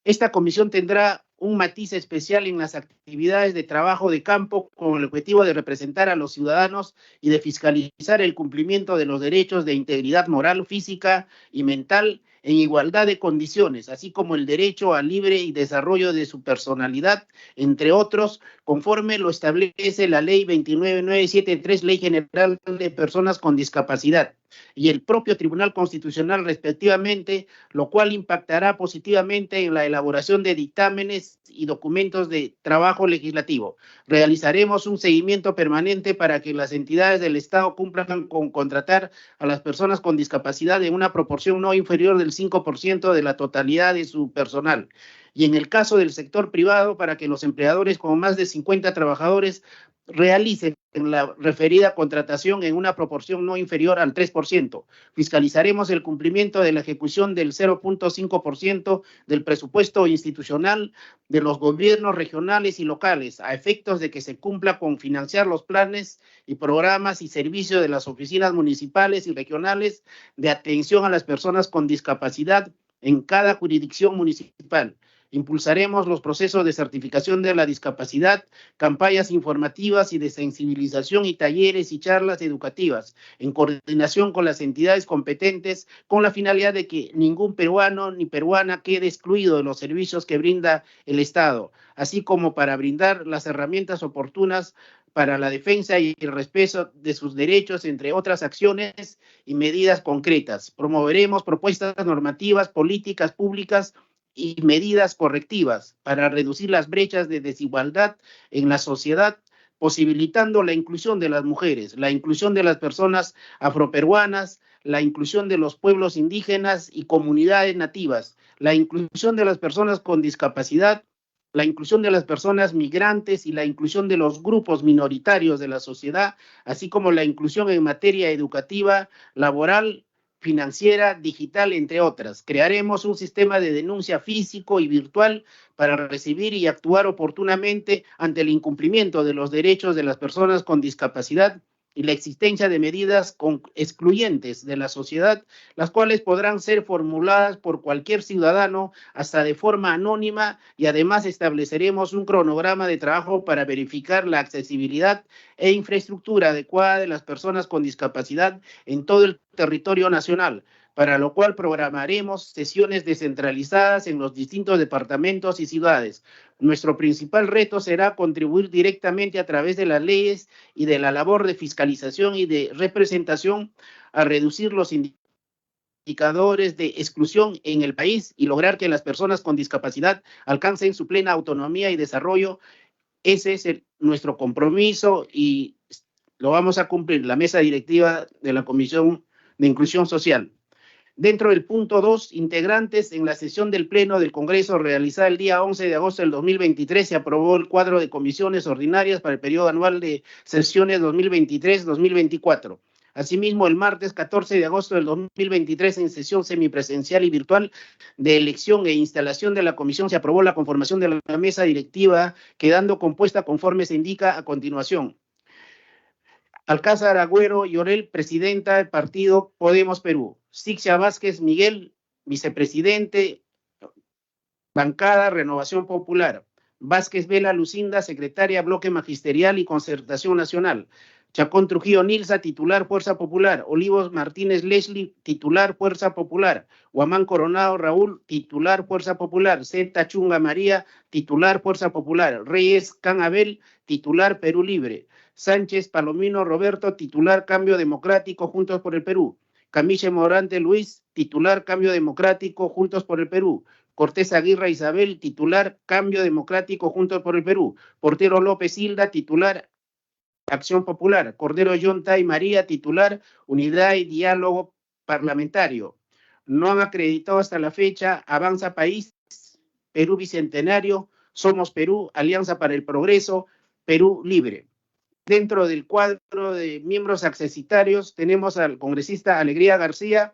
Esta comisión tendrá un matiz especial en las actividades de trabajo de campo con el objetivo de representar a los ciudadanos y de fiscalizar el cumplimiento de los derechos de integridad moral, física y mental en igualdad de condiciones, así como el derecho al libre y desarrollo de su personalidad, entre otros, conforme lo establece la Ley 29973, Ley General de Personas con Discapacidad, y el propio Tribunal Constitucional respectivamente, lo cual impactará positivamente en la elaboración de dictámenes y documentos de trabajo legislativo. Realizaremos un seguimiento permanente para que las entidades del Estado cumplan con contratar a las personas con discapacidad en una proporción no inferior del 5% de la totalidad de su personal. Y en el caso del sector privado, para que los empleadores con más de 50 trabajadores realicen la referida contratación en una proporción no inferior al 3%. Fiscalizaremos el cumplimiento de la ejecución del 0.5% del presupuesto institucional de los gobiernos regionales y locales, a efectos de que se cumpla con financiar los planes y programas y servicios de las oficinas municipales y regionales de atención a las personas con discapacidad en cada jurisdicción municipal. Impulsaremos los procesos de certificación de la discapacidad, campañas informativas y de sensibilización y talleres y charlas educativas, en coordinación con las entidades competentes, con la finalidad de que ningún peruano ni peruana quede excluido de los servicios que brinda el Estado, así como para brindar las herramientas oportunas para la defensa y el respeto de sus derechos, entre otras acciones y medidas concretas. Promoveremos propuestas normativas, políticas públicas y medidas correctivas para reducir las brechas de desigualdad en la sociedad, posibilitando la inclusión de las mujeres, la inclusión de las personas afroperuanas, la inclusión de los pueblos indígenas y comunidades nativas, la inclusión de las personas con discapacidad, la inclusión de las personas migrantes y la inclusión de los grupos minoritarios de la sociedad, así como la inclusión en materia educativa, laboral, financiera, digital, entre otras. Crearemos un sistema de denuncia físico y virtual para recibir y actuar oportunamente ante el incumplimiento de los derechos de las personas con discapacidad y la existencia de medidas excluyentes de la sociedad, las cuales podrán ser formuladas por cualquier ciudadano hasta de forma anónima, y además estableceremos un cronograma de trabajo para verificar la accesibilidad e infraestructura adecuada de las personas con discapacidad en todo el territorio nacional, para lo cual programaremos sesiones descentralizadas en los distintos departamentos y ciudades. Nuestro principal reto será contribuir directamente a través de las leyes y de la labor de fiscalización y de representación a reducir los indicadores de exclusión en el país y lograr que las personas con discapacidad alcancen su plena autonomía y desarrollo. Ese es nuestro compromiso y lo vamos a cumplir, la mesa directiva de la Comisión de Inclusión Social. Dentro del punto 2, integrantes, en la sesión del Pleno del Congreso realizada el día 11 de agosto del 2023, se aprobó el cuadro de comisiones ordinarias para el periodo anual de sesiones 2023-2024. Asimismo, el martes 14 de agosto del 2023, en sesión semipresencial y virtual de elección e instalación de la comisión, se aprobó la conformación de la mesa directiva, quedando compuesta conforme se indica a continuación. Alcázar Agüero Llorel, presidenta del partido Podemos Perú. Sixia Vázquez Miguel, vicepresidente, bancada Renovación Popular. Vázquez Vela Lucinda, secretaria Bloque Magisterial y Concertación Nacional. Chacón Trujillo Nilsa, titular Fuerza Popular. Olivos Martínez Leslie, titular Fuerza Popular. Guamán Coronado Raúl, titular Fuerza Popular. Zeta Chunga María, titular Fuerza Popular. Reyes Can Abel, titular Perú Libre. Sánchez Palomino Roberto, titular Cambio Democrático, Juntos por el Perú. Camiche Morante Luis, titular Cambio Democrático, Juntos por el Perú. Cortés Aguirre Isabel, titular Cambio Democrático, Juntos por el Perú. Portero López Hilda, titular Acción Popular. Cordero Yontay María, titular Unidad y Diálogo Parlamentario. No han acreditado hasta la fecha Avanza País, Perú Bicentenario, Somos Perú, Alianza para el Progreso, Perú Libre. Dentro del cuadro de miembros accesitarios tenemos al congresista Alegría García,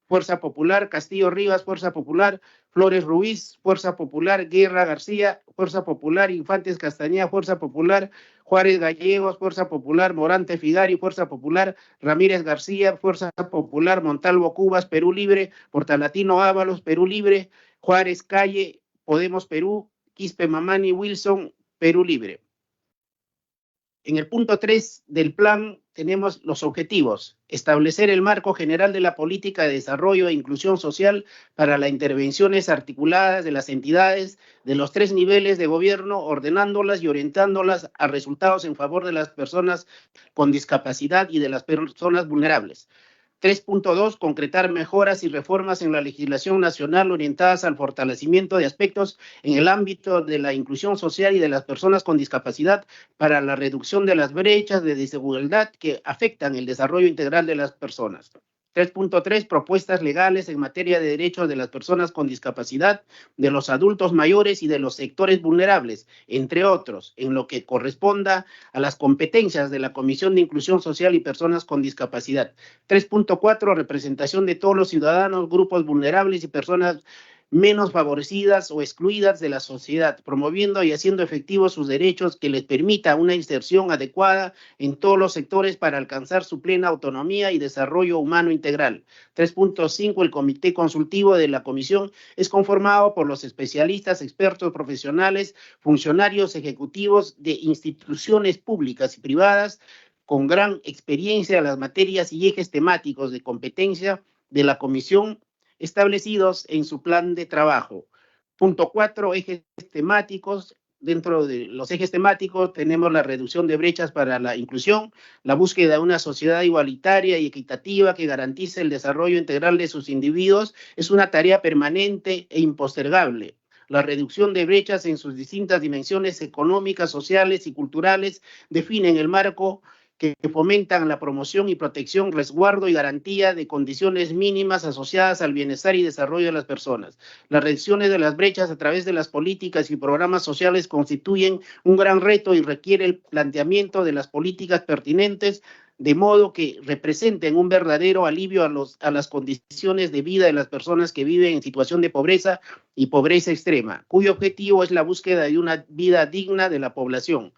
Fuerza Popular, Castillo Rivas, Fuerza Popular, Flores Ruiz, Fuerza Popular, Guerra García, Fuerza Popular, Infantes Castañeda, Fuerza Popular, Juárez Gallegos, Fuerza Popular, Morante Figari, Fuerza Popular, Ramírez García, Fuerza Popular, Montalvo Cubas, Perú Libre, Portalatino Ábalos, Perú Libre, Juárez Calle, Podemos Perú, Quispe Mamani Wilson, Perú Libre. En el punto 3 del plan tenemos los objetivos: establecer el marco general de la política de desarrollo e inclusión social para las intervenciones articuladas de las entidades de los 3 niveles de gobierno, ordenándolas y orientándolas a resultados en favor de las personas con discapacidad y de las personas vulnerables. 3.2. Concretar mejoras y reformas en la legislación nacional orientadas al fortalecimiento de aspectos en el ámbito de la inclusión social y de las personas con discapacidad para la reducción de las brechas de desigualdad que afectan el desarrollo integral de las personas. 3.3, propuestas legales en materia de derechos de las personas con discapacidad, de los adultos mayores y de los sectores vulnerables, entre otros, en lo que corresponda a las competencias de la Comisión de Inclusión Social y Personas con Discapacidad. 3.4, representación de todos los ciudadanos, grupos vulnerables y personas menos favorecidas o excluidas de la sociedad, promoviendo y haciendo efectivos sus derechos que les permita una inserción adecuada en todos los sectores para alcanzar su plena autonomía y desarrollo humano integral. 3.5. El Comité Consultivo de la Comisión es conformado por los especialistas, expertos, profesionales, funcionarios ejecutivos de instituciones públicas y privadas con gran experiencia en las materias y ejes temáticos de competencia de la Comisión establecidos en su plan de trabajo. Punto 4, ejes temáticos. Dentro de los ejes temáticos tenemos la reducción de brechas para la inclusión, la búsqueda de una sociedad igualitaria y equitativa que garantice el desarrollo integral de sus individuos. Es una tarea permanente e impostergable. La reducción de brechas en sus distintas dimensiones económicas, sociales y culturales definen el marco que fomentan la promoción y protección, resguardo y garantía de condiciones mínimas asociadas al bienestar y desarrollo de las personas. Las reducciones de las brechas a través de las políticas y programas sociales constituyen un gran reto y requiere el planteamiento de las políticas pertinentes, de modo que representen un verdadero alivio a las condiciones de vida de las personas que viven en situación de pobreza y pobreza extrema, cuyo objetivo es la búsqueda de una vida digna de la población.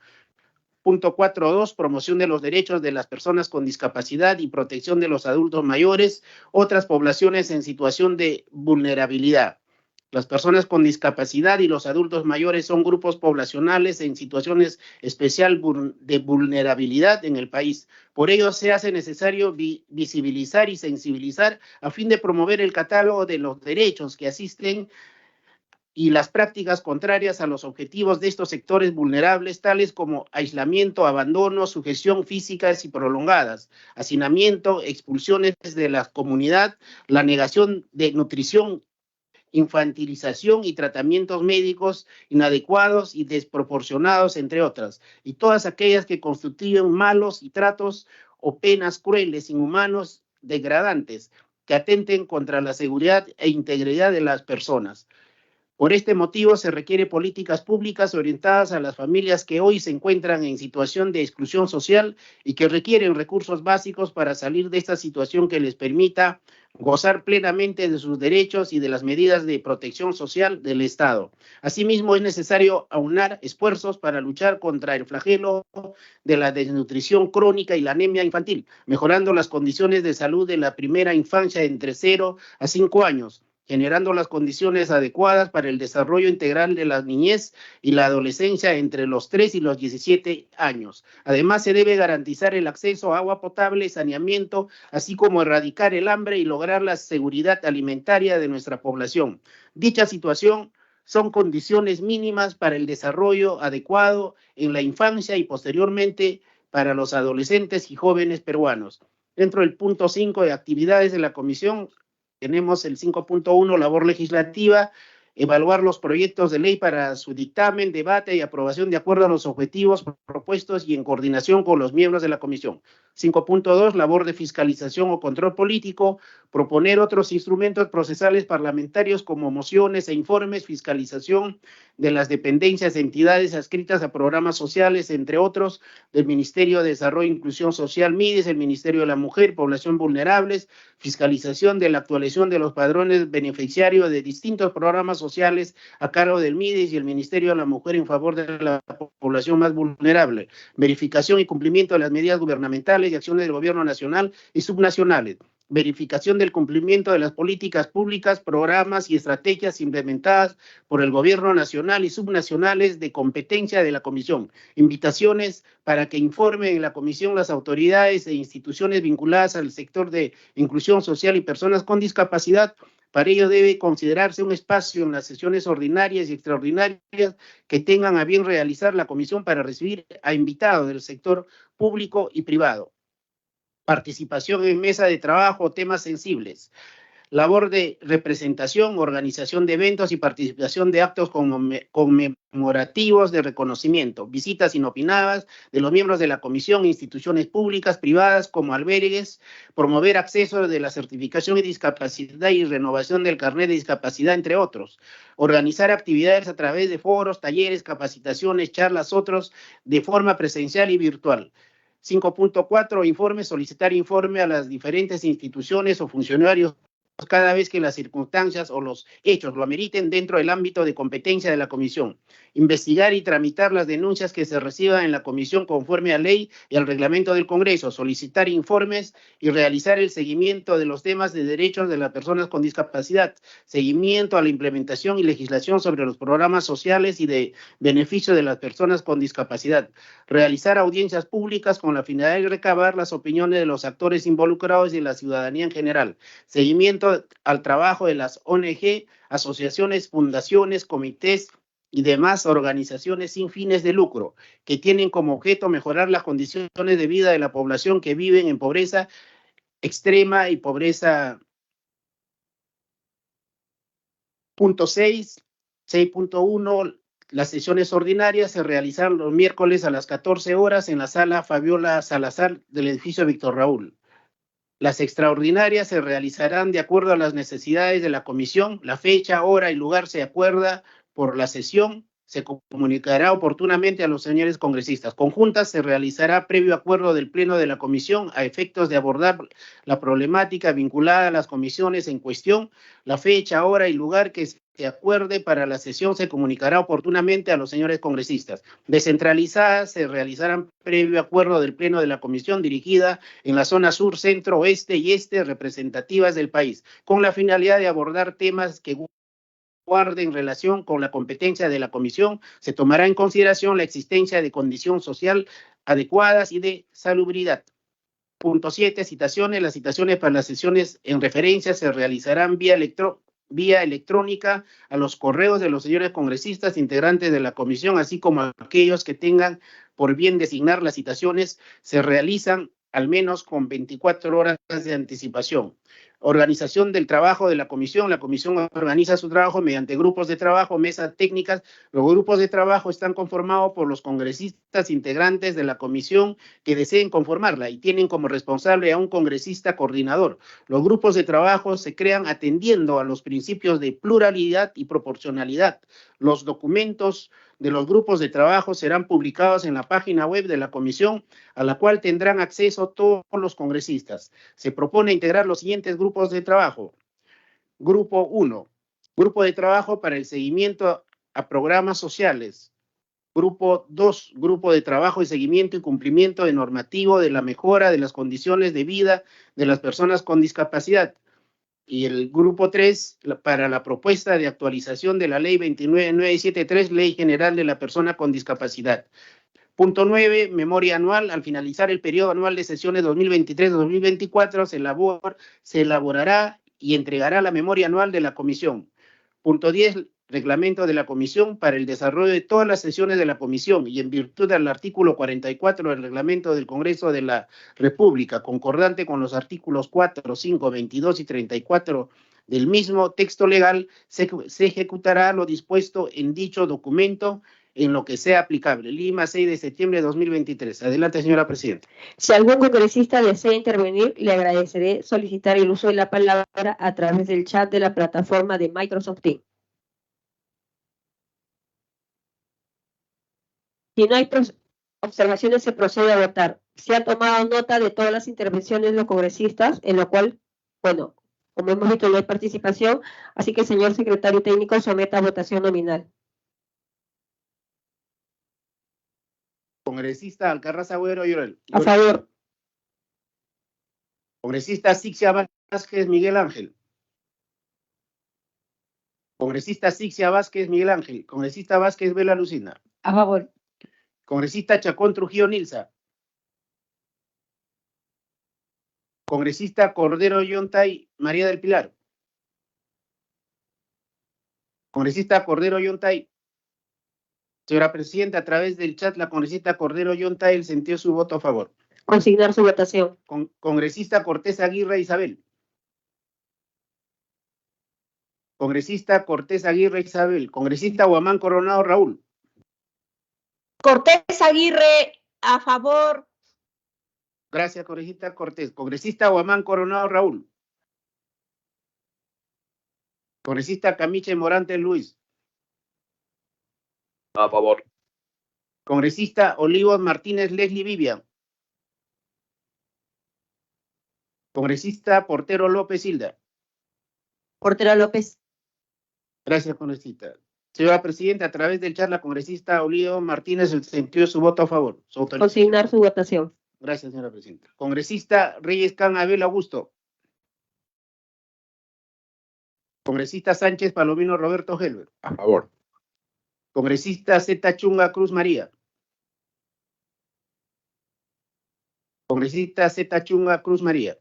Punto 4.2, promoción de los derechos de las personas con discapacidad y protección de los adultos mayores, otras poblaciones en situación de vulnerabilidad. Las personas con discapacidad y los adultos mayores son grupos poblacionales en situaciones especial de vulnerabilidad en el país. Por ello, se hace necesario visibilizar y sensibilizar a fin de promover el catálogo de los derechos que asisten y las prácticas contrarias a los objetivos de estos sectores vulnerables, tales como aislamiento, abandono, sujeción físicas y prolongadas, hacinamiento, expulsiones de la comunidad, la negación de nutrición, infantilización y tratamientos médicos inadecuados y desproporcionados, entre otras, y todas aquellas que constituyen malos y tratos o penas crueles, inhumanos, degradantes, que atenten contra la seguridad e integridad de las personas. Por este motivo, se requieren políticas públicas orientadas a las familias que hoy se encuentran en situación de exclusión social y que requieren recursos básicos para salir de esta situación que les permita gozar plenamente de sus derechos y de las medidas de protección social del Estado. Asimismo, es necesario aunar esfuerzos para luchar contra el flagelo de la desnutrición crónica y la anemia infantil, mejorando las condiciones de salud de la primera infancia entre 0 a 5 años, generando las condiciones adecuadas para el desarrollo integral de la niñez y la adolescencia entre los 3 y los 17 años. Además, se debe garantizar el acceso a agua potable y saneamiento, así como erradicar el hambre y lograr la seguridad alimentaria de nuestra población. Dicha situación son condiciones mínimas para el desarrollo adecuado en la infancia y posteriormente para los adolescentes y jóvenes peruanos. Dentro del punto 5 de actividades de la Comisión, tenemos el 5.1, labor legislativa, evaluar los proyectos de ley para su dictamen, debate y aprobación de acuerdo a los objetivos propuestos y en coordinación con los miembros de la Comisión. 5.2, labor de fiscalización o control político, proponer otros instrumentos procesales parlamentarios como mociones e informes, fiscalización de las dependencias e entidades adscritas a programas sociales, entre otros, del Ministerio de Desarrollo e Inclusión Social, MIDES, el Ministerio de la Mujer, Población Vulnerables, fiscalización de la actualización de los padrones beneficiarios de distintos programas sociales a cargo del MIDES y el Ministerio de la Mujer en favor de la población más vulnerable, verificación y cumplimiento de las medidas gubernamentales y acciones del gobierno nacional y subnacionales, verificación del cumplimiento de las políticas públicas, programas y estrategias implementadas por el gobierno nacional y subnacionales de competencia de la Comisión, invitaciones para que informen en la Comisión las autoridades e instituciones vinculadas al sector de inclusión social y personas con discapacidad. Para ello debe considerarse un espacio en las sesiones ordinarias y extraordinarias que tengan a bien realizar la Comisión para recibir a invitados del sector público y privado. Participación en mesa de trabajo, temas sensibles. Labor de representación, organización de eventos y participación de actos conmemorativos de reconocimiento, visitas inopinadas de los miembros de la comisión, instituciones públicas, privadas como albergues, promover acceso de la certificación de discapacidad y renovación del carnet de discapacidad, entre otros. Organizar actividades a través de foros, talleres, capacitaciones, charlas, otros, de forma presencial y virtual. 5.4, informe, solicitar informe a las diferentes instituciones o funcionarios cada vez que las circunstancias o los hechos lo ameriten dentro del ámbito de competencia de la comisión. Investigar y tramitar las denuncias que se reciban en la comisión conforme a ley y al reglamento del Congreso, solicitar informes y realizar el seguimiento de los temas de derechos de las personas con discapacidad, seguimiento a la implementación y legislación sobre los programas sociales y de beneficio de las personas con discapacidad, realizar audiencias públicas con la finalidad de recabar las opiniones de los actores involucrados y de la ciudadanía en general, seguimiento al trabajo de las ONG, asociaciones, fundaciones, comités y demás organizaciones sin fines de lucro, que tienen como objeto mejorar las condiciones de vida de la población que viven en pobreza extrema y pobreza. Punto 6, 6.1, las sesiones ordinarias se realizarán los miércoles a las 14 horas en la sala Fabiola Salazar del edificio Víctor Raúl. Las extraordinarias se realizarán de acuerdo a las necesidades de la comisión. La fecha, hora y lugar se acuerda por la sesión. Se comunicará oportunamente a los señores congresistas. Conjuntas se realizará previo acuerdo del Pleno de la Comisión a efectos de abordar la problemática vinculada a las comisiones en cuestión. La fecha, hora y lugar que se acuerde para la sesión se comunicará oportunamente a los señores congresistas. Descentralizadas se realizarán previo acuerdo del Pleno de la Comisión dirigida en la zona sur, centro, oeste y este representativas del país, con la finalidad de abordar temas que guarden relación con la competencia de la comisión. Se tomará en consideración la existencia de condición social adecuadas y de salubridad. Punto 7, citaciones. Las citaciones para las sesiones en referencia se realizarán vía electrónica a los correos de los señores congresistas integrantes de la comisión, así como a aquellos que tengan por bien designar las citaciones, se realizan al menos con 24 horas de anticipación. Organización del trabajo de la comisión. La comisión organiza su trabajo mediante grupos de trabajo, mesas técnicas. Los grupos de trabajo están conformados por los congresistas integrantes de la comisión que deseen conformarla y tienen como responsable a un congresista coordinador. Los grupos de trabajo se crean atendiendo a los principios de pluralidad y proporcionalidad. Los documentos de los grupos de trabajo serán publicados en la página web de la comisión, a la cual tendrán acceso todos los congresistas. Se propone integrar los siguientes grupos de trabajo. Grupo 1, grupo de trabajo para el seguimiento a programas sociales. Grupo 2, grupo de trabajo y seguimiento y cumplimiento de normativo de la mejora de las condiciones de vida de las personas con discapacidad. Y el grupo 3, para la propuesta de actualización de la ley 29973, Ley General de la Persona con Discapacidad. Punto 9, memoria anual. Al finalizar el periodo anual de sesiones 2023-2024, se elaborará y entregará la memoria anual de la comisión. Punto 10, reglamento de la comisión para el desarrollo de todas las sesiones de la comisión y en virtud del artículo 44 del reglamento del Congreso de la República, concordante con los artículos 4, 5, 22 y 34 del mismo texto legal, se ejecutará lo dispuesto en dicho documento en lo que sea aplicable. Lima, 6 de septiembre de 2023. Adelante, señora presidenta. Si algún congresista desea intervenir, le agradeceré solicitar el uso de la palabra a través del chat de la plataforma de Microsoft Teams. Si no hay observaciones, se procede a votar. Se ha tomado nota de todas las intervenciones de los congresistas, en lo cual, bueno, como hemos visto, no hay participación, así que, señor secretario técnico, someta a votación nominal. Congresista Alcarraz Agüero Llorel. A favor. Congresista Sixia Vázquez Miguel Ángel. Congresista Sixia Vázquez Miguel Ángel. Congresista Vázquez Vela Lucina. A favor. Congresista Chacón Trujillo Nilsa. Congresista Cordero Yontay María del Pilar. Congresista Cordero Yontay. Señora presidenta, a través del chat, la congresista Cordero Yontay sentió su voto a favor. Consignar su votación. Congresista Cortés Aguirre Isabel. Congresista Cortés Aguirre Isabel. Congresista Guamán Coronado Raúl. Cortés Aguirre, a favor. Gracias, congresista Cortés. Congresista Guamán Coronado Raúl. Congresista Camiche Morante Luis. A favor. Congresista Olivos Martínez Leslie Vivian. Congresista Portero López Hilda. Portero López. Gracias, congresista. Señora Presidenta, a través del charla, congresista Olivos Martínez sentió su voto a favor. Su autorización. Consignar su votación. Gracias, señora Presidenta. Congresista Reyes Can Abel Augusto. Congresista Sánchez Palomino Roberto Helber. A favor. Congresista Z Chunga Cruz María. Congresista Z Chunga Cruz María.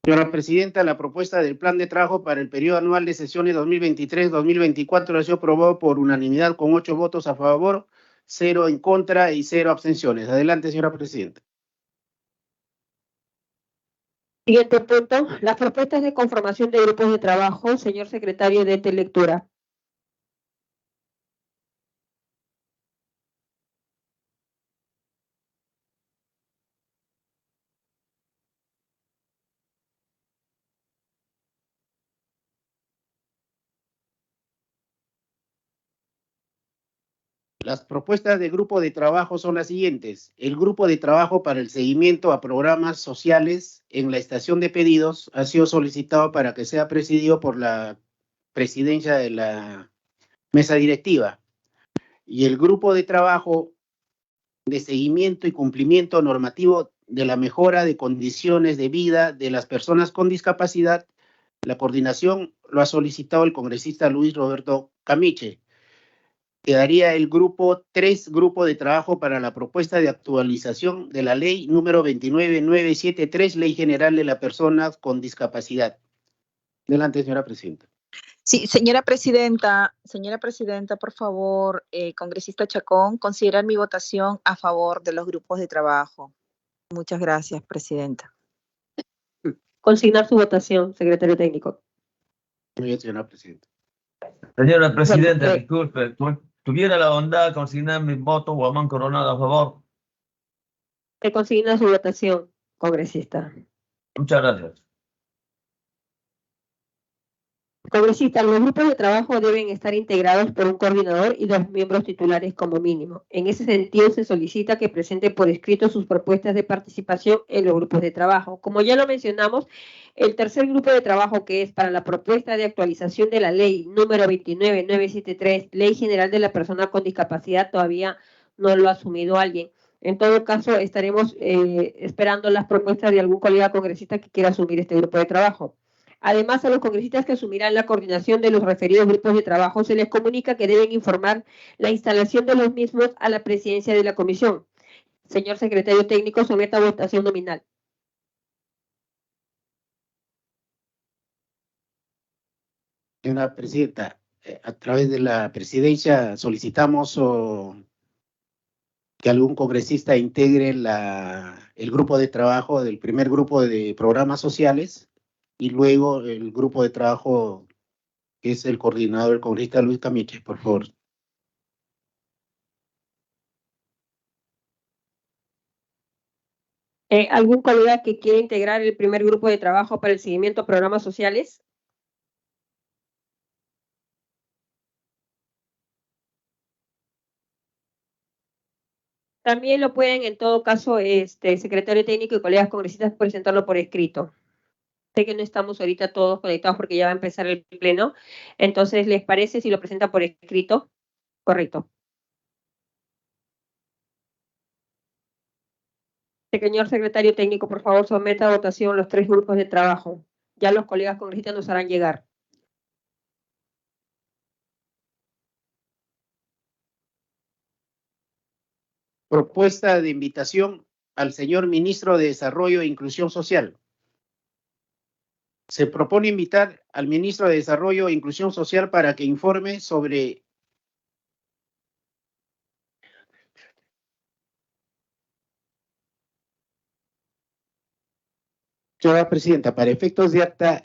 Señora Presidenta, la propuesta del plan de trabajo para el periodo anual de sesiones 2023-2024 ha sido aprobado por unanimidad con 8 votos a favor, 0 en contra y 0 abstenciones. Adelante, señora Presidenta. Siguiente punto, las propuestas de conformación de grupos de trabajo. Señor secretario, de lectura. Las propuestas de grupo de trabajo son las siguientes. El grupo de trabajo para el seguimiento a programas sociales en la estación de pedidos ha sido solicitado para que sea presidido por la presidencia de la mesa directiva. Y el grupo de trabajo de seguimiento y cumplimiento normativo de la mejora de condiciones de vida de las personas con discapacidad, la coordinación lo ha solicitado el congresista Luis Roberto Camiche. Quedaría el grupo 3, grupo de trabajo para la propuesta de actualización de la ley número 29973, Ley General de las Personas con Discapacidad. Adelante, señora Presidenta. Sí, señora Presidenta, por favor, congresista Chacón, considerar mi votación a favor de los grupos de trabajo. Muchas gracias, Presidenta. Consignar su votación, secretario técnico. Muy bien, señora Presidenta. Señora Presidenta, Bueno, disculpe, tuviera la bondad de consignar mi voto, Guamán Coronado, a favor. que consigna su votación, congresista. Muchas gracias. Congresista, los grupos de trabajo deben estar integrados por un coordinador y 2 miembros titulares como mínimo. En ese sentido, se solicita que presente por escrito sus propuestas de participación en los grupos de trabajo. Como ya lo mencionamos, el tercer grupo de trabajo, que es para la propuesta de actualización de la ley número 29973, Ley General de la Persona con Discapacidad, todavía no lo ha asumido alguien. En todo caso, estaremos esperando las propuestas de algún colega congresista que quiera asumir este grupo de trabajo. Además, a los congresistas que asumirán la coordinación de los referidos grupos de trabajo se les comunica que deben informar la instalación de los mismos a la presidencia de la comisión. Señor secretario técnico, someta a votación nominal. Señora Presidenta, a través de la presidencia solicitamos que algún congresista integre el grupo de trabajo del primer grupo de programas sociales y luego el grupo de trabajo que es el coordinador, el congresista Luis Camiche, por favor. ¿Algún colega que quiera integrar el primer grupo de trabajo para el seguimiento a programas sociales? También lo pueden, en todo caso, secretario técnico y colegas congresistas, presentarlo por escrito. Sé que no estamos ahorita todos conectados porque ya va a empezar el pleno. Entonces, ¿les parece si lo presentan por escrito? Correcto. Señor secretario técnico, por favor, someta a votación los 3 grupos de trabajo. Ya los colegas congresistas nos harán llegar. Propuesta de invitación al señor ministro de Desarrollo e Inclusión Social. Se propone invitar al ministro de Desarrollo e Inclusión Social para que informe sobre Señora Presidenta, para efectos de acta,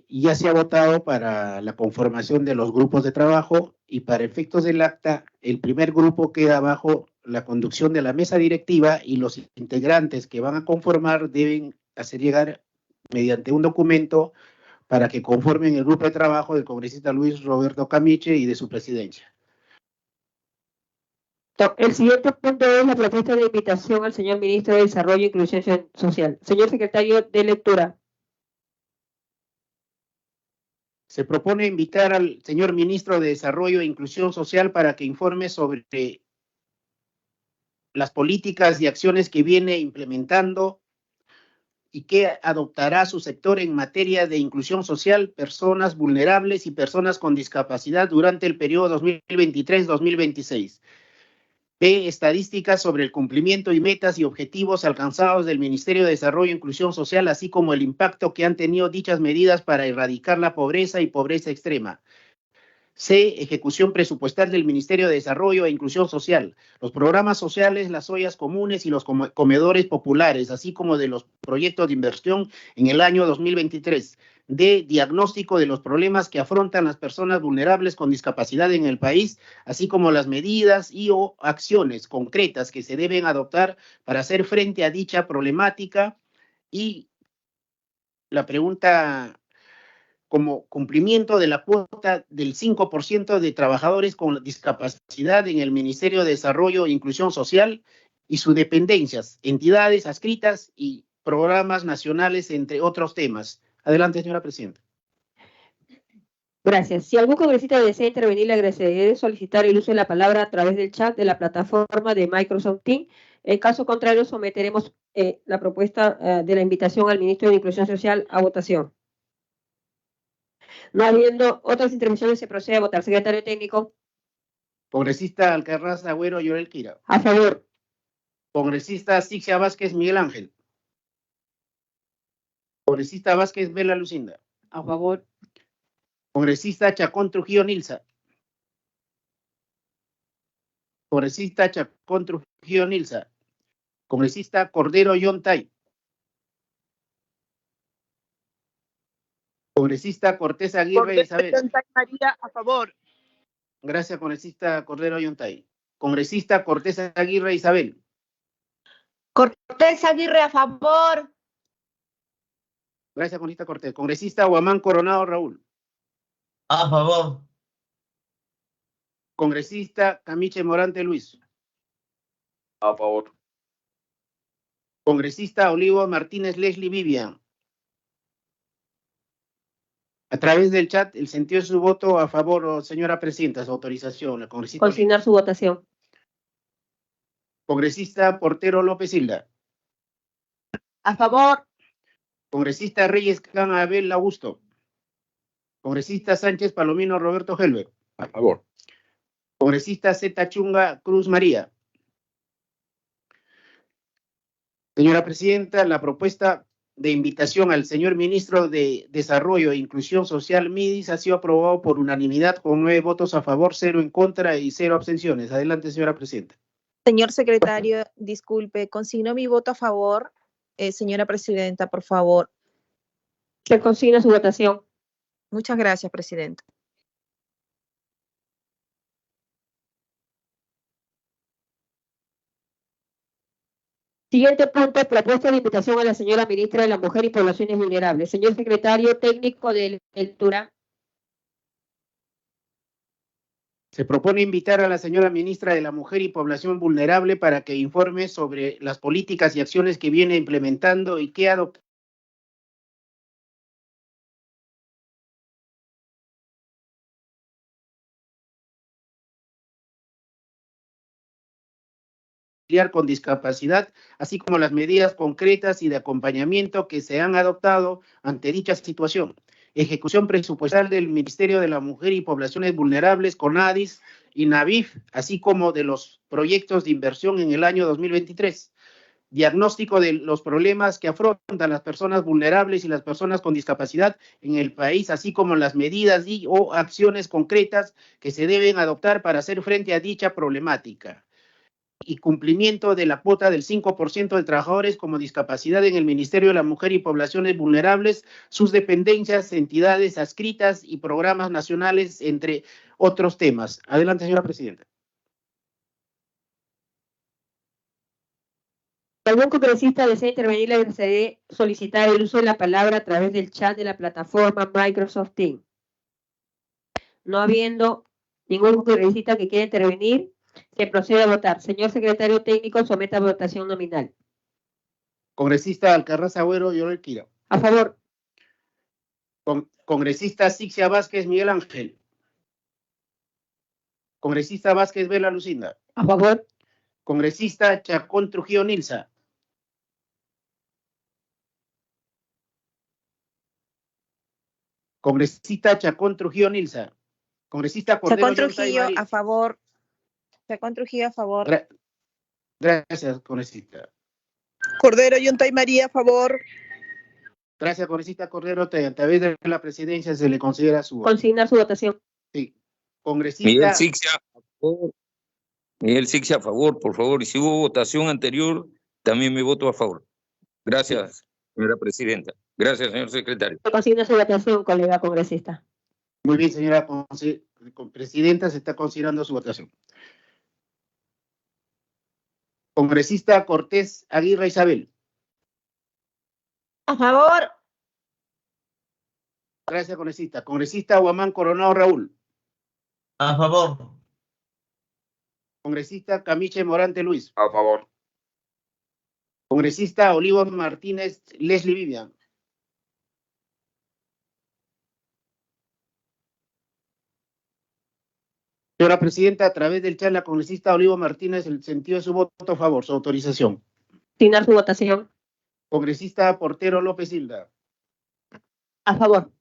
ya se ha votado para la conformación de los grupos de trabajo y para efectos del acta, el primer grupo queda bajo la conducción de la mesa directiva y los integrantes que van a conformar deben hacer llegar mediante un documento para que conformen el grupo de trabajo del congresista Luis Roberto Camiche y de su presidencia. El siguiente punto es la propuesta de invitación al señor Ministro de Desarrollo e Inclusión Social. Señor Secretario de Lectura. Se propone invitar al señor Ministro de Desarrollo e Inclusión Social para que informe sobre las políticas y acciones que viene implementando y que adoptará su sector en materia de inclusión social, personas vulnerables y personas con discapacidad durante el periodo 2023-2026. B. Estadísticas sobre el cumplimiento y metas y objetivos alcanzados del Ministerio de Desarrollo e Inclusión Social, así como el impacto que han tenido dichas medidas para erradicar la pobreza y pobreza extrema. C. Ejecución presupuestal del Ministerio de Desarrollo e Inclusión Social, los programas sociales, las ollas comunes y los comedores populares, así como de los proyectos de inversión en el año 2023. D. Diagnóstico de los problemas que afrontan las personas vulnerables con discapacidad en el país, así como las medidas y o acciones concretas que se deben adoptar para hacer frente a dicha problemática. Y la pregunta, como cumplimiento de la cuota del 5% de trabajadores con discapacidad en el Ministerio de Desarrollo e Inclusión Social y sus dependencias, entidades adscritas y programas nacionales, entre otros temas. Adelante, señora Presidenta. Gracias. Si algún congresista desea intervenir, le agradecería solicitar el uso de la palabra a través del chat de la plataforma de Microsoft Teams. En caso contrario, someteremos la propuesta de la invitación al Ministro de Inclusión Social a votación. No habiendo otras intervenciones, se procede a votar. Secretario técnico. Congresista Alcarraz Agüero Llorel Quira. A favor. Congresista Sixia Vázquez Miguel Ángel. Congresista Vázquez Vela Lucinda. A favor. Congresista Chacón Trujillo Nilsa. Congresista Chacón Trujillo Nilsa. Congresista Cordero Yontay. Congresista Cortés Aguirre Isabel. María, a favor. Gracias, congresista Cordero Yontay. Congresista Cortés Aguirre Isabel. Cortés Aguirre, a favor. Gracias, congresista Cortés. Congresista Guamán Coronado Raúl. A favor. Congresista Camiche Morante Luis. A favor. Congresista Olivo Martínez Leslie Vivian. A través del chat, el sentido de su voto a favor, señora Presidenta, su autorización. La congresista. Consignar su votación. Congresista Portero López Hilda. A favor. Congresista Reyes Can Abel Augusto. Congresista Sánchez Palomino Roberto Helber. A favor. Congresista Zeta Chunga Cruz María. Señora Presidenta, la propuesta de invitación al señor Ministro de Desarrollo e Inclusión Social, MIDIS, ha sido aprobado por unanimidad con 9 votos a favor, 0 en contra y 0 abstenciones. Adelante, señora Presidenta. Señor secretario, disculpe, consigno mi voto a favor. Señora Presidenta, por favor. Se consigna su votación. Muchas gracias, Presidenta. Siguiente punto, propuesta de invitación a la señora Ministra de la Mujer y Poblaciones Vulnerables. Señor Secretario Técnico de Lectura. Se propone invitar a la señora Ministra de la Mujer y Población Vulnerable para que informe sobre las políticas y acciones que viene implementando y que adopta con discapacidad, así como las medidas concretas y de acompañamiento que se han adoptado ante dicha situación. Ejecución presupuestal del Ministerio de la Mujer y Poblaciones Vulnerables, CONADIS y NAVIF, así como de los proyectos de inversión en el año 2023. Diagnóstico de los problemas que afrontan las personas vulnerables y las personas con discapacidad en el país, así como las medidas y o acciones concretas que se deben adoptar para hacer frente a dicha problemática. y cumplimiento de la cuota del 5% de trabajadores con discapacidad en el Ministerio de la Mujer y Poblaciones Vulnerables, sus dependencias, entidades adscritas y programas nacionales, entre otros temas. Adelante, señora presidenta. Algún congresista desea intervenir, le desearé solicitar el uso de la palabra a través del chat de la plataforma Microsoft Teams. No habiendo ningún congresista que quiera intervenir, se procede a votar. Señor secretario técnico, someta a votación nominal. Congresista Alcarraz Agüero, Yorel Quira. A favor. Congresista Sixia Vázquez, Miguel Ángel. Congresista Vázquez Vela Lucinda. A favor. Congresista Chacón Trujillo Nilsa. Congresista Chacón Trujillo Nilsa. Congresista Cordero Chacón Yontay Trujillo, María. a favor. Chacón Trujillo, a favor. Gracias, congresista. Cordero Yontay María, a favor. Gracias, congresista Cordero. A través de la presidencia se le considera su voto. Consignar su votación. Sí. Congresista. Miguel Sixia, a favor. Miguel Sixia, a favor, por favor. Y si hubo votación anterior, también me voto a favor. Gracias, señora presidenta. Gracias, señor secretario. Consigna su votación, colega congresista. Muy bien, señora presidenta, se está considerando su votación. Congresista Cortés Aguirre Isabel. A favor. Gracias, congresista. Congresista Guamán Coronado Raúl. A favor. Congresista Camiche Morante Luis. A favor. Congresista Olivos Martínez Leslie Vivian. Señora presidenta, a través del chat, la congresista Olivo Martínez, el sentido de su voto a favor, su autorización. Consignar su votación. Congresista Portero López Hilda. A favor.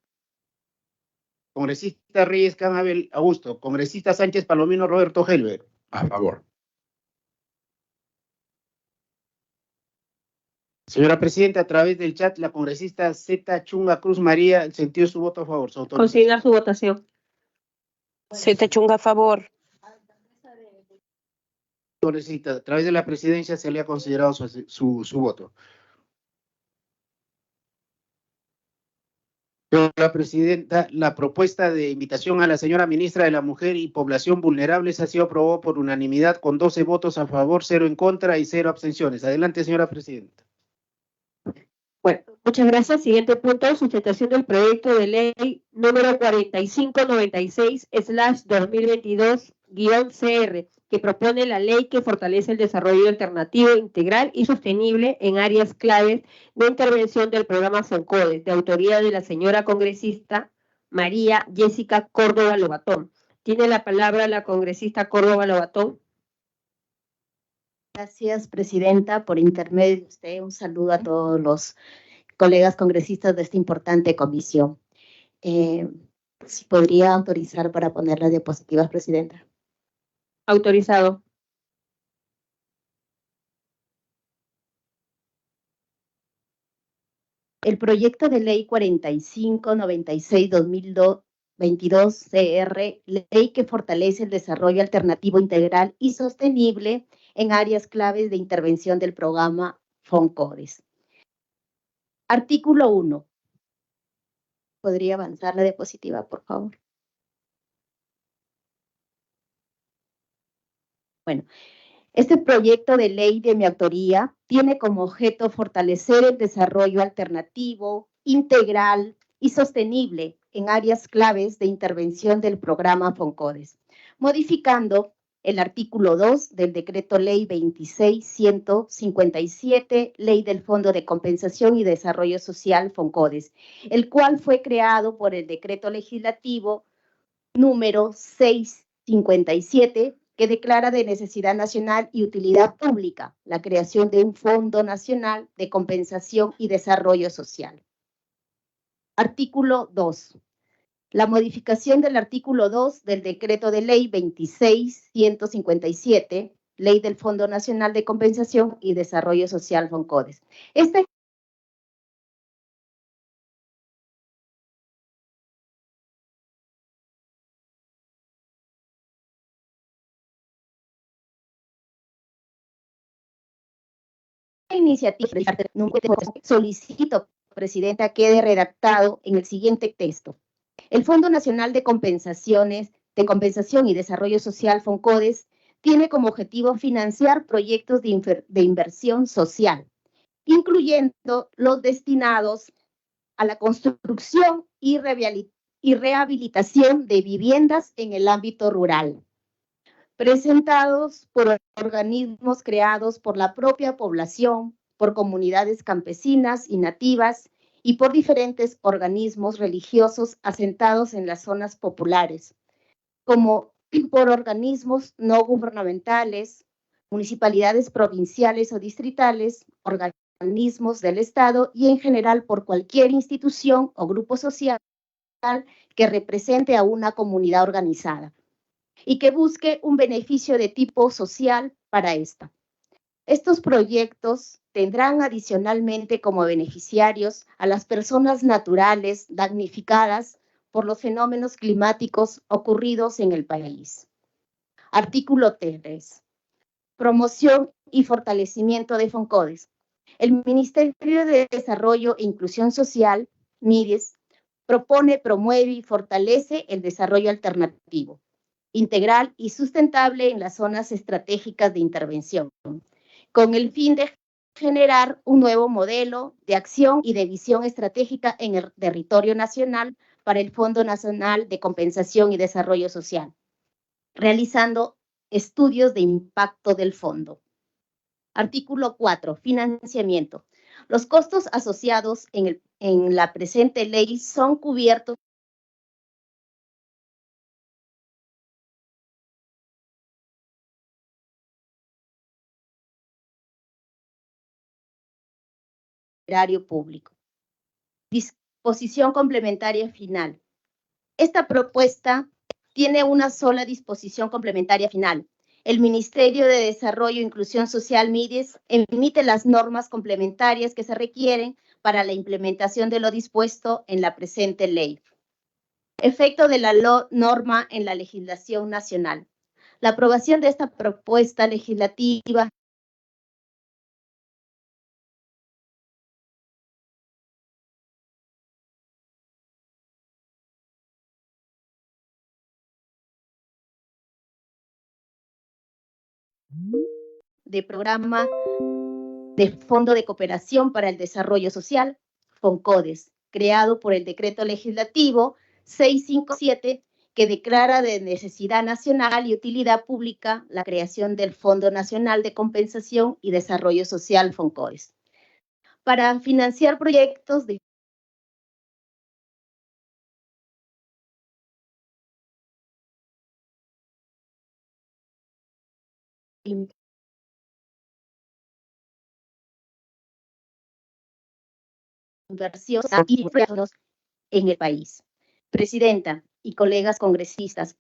Congresista Reyes Canabel Augusto. Congresista Sánchez Palomino Roberto Helber. A favor. Señora presidenta, a través del chat, la congresista Zeta Chunga Cruz María, el sentido de su voto a favor, su autorización. Consignar su votación. Zeta Chunga, a favor. Congresista, a través de la presidencia se le ha considerado su voto. Señora presidenta, la propuesta de invitación a la señora ministra de la Mujer y Población Vulnerables ha sido aprobada por unanimidad con 12 votos a favor, 0 en contra y 0 abstenciones. Adelante, señora presidenta. Bueno, muchas gracias. Siguiente punto, sustentación del proyecto de ley número 4596/2022-CR, que propone la ley que fortalece el desarrollo alternativo, integral y sostenible en áreas claves de intervención del programa FONCODES, de autoría de la señora congresista María Jessica Córdoba Lobatón. Tiene la palabra la congresista Córdoba Lobatón. Gracias, presidenta, por intermedio de usted. Un saludo a todos los colegas congresistas de esta importante comisión. Si podría autorizar para poner las diapositivas, presidenta. Autorizado. El proyecto de ley 4596/2022-CR, ley que fortalece el desarrollo alternativo integral y sostenible en áreas claves de intervención del programa FONCODES. Artículo 1. ¿Podría avanzar la diapositiva, por favor? Bueno, este proyecto de ley de mi autoría tiene como objeto fortalecer el desarrollo alternativo, integral y sostenible en áreas claves de intervención del programa FONCODES, modificando el artículo 2 del Decreto Ley 26.157, Ley del Fondo de Compensación y Desarrollo Social FONCODES, el cual fue creado por el Decreto Legislativo número 657, que declara de necesidad nacional y utilidad pública la creación de un Fondo Nacional de Compensación y Desarrollo Social. Artículo 2. La modificación del artículo 2 del Decreto de Ley 26.157, Ley del Fondo Nacional de Compensación y Desarrollo Social FONCODES. Esta iniciativa solicito, Presidenta, quede redactado en el siguiente texto. El Fondo Nacional de Compensación y Desarrollo Social, FONCODES, tiene como objetivo financiar proyectos de inversión social, incluyendo los destinados a la construcción y rehabilitación de viviendas en el ámbito rural, presentados por organismos creados por la propia población, por comunidades campesinas y nativas y por diferentes organismos religiosos asentados en las zonas populares, como por organismos no gubernamentales, municipalidades provinciales o distritales, organismos del Estado y en general por cualquier institución o grupo social que represente a una comunidad organizada y que busque un beneficio de tipo social para esta. Estos proyectos tendrán adicionalmente como beneficiarios a las personas naturales damnificadas por los fenómenos climáticos ocurridos en el país. Artículo 3. Promoción y fortalecimiento de FONCODES. El Ministerio de Desarrollo e Inclusión Social, MIDES, propone, promueve y fortalece el desarrollo alternativo, integral y sustentable en las zonas estratégicas de intervención, con el fin de generar un nuevo modelo de acción y de visión estratégica en el territorio nacional para el Fondo Nacional de Compensación y Desarrollo Social, realizando estudios de impacto del fondo. Artículo 4. Financiamiento. Los costos asociados en la presente ley son cubiertos erario público. Disposición complementaria final. Esta propuesta tiene una sola disposición complementaria final. El Ministerio de Desarrollo e Inclusión Social, MIDES, emite las normas complementarias que se requieren para la implementación de lo dispuesto en la presente ley. Efecto de la norma en la legislación nacional. La aprobación de esta propuesta legislativa de programa de Fondo de Cooperación para el Desarrollo Social, FONCODES, creado por el Decreto Legislativo 657, que declara de necesidad nacional y utilidad pública la creación del Fondo Nacional de Compensación y Desarrollo Social, FONCODES, para financiar proyectos de inversión y proyectos en el país. Presidenta y colegas congresistas,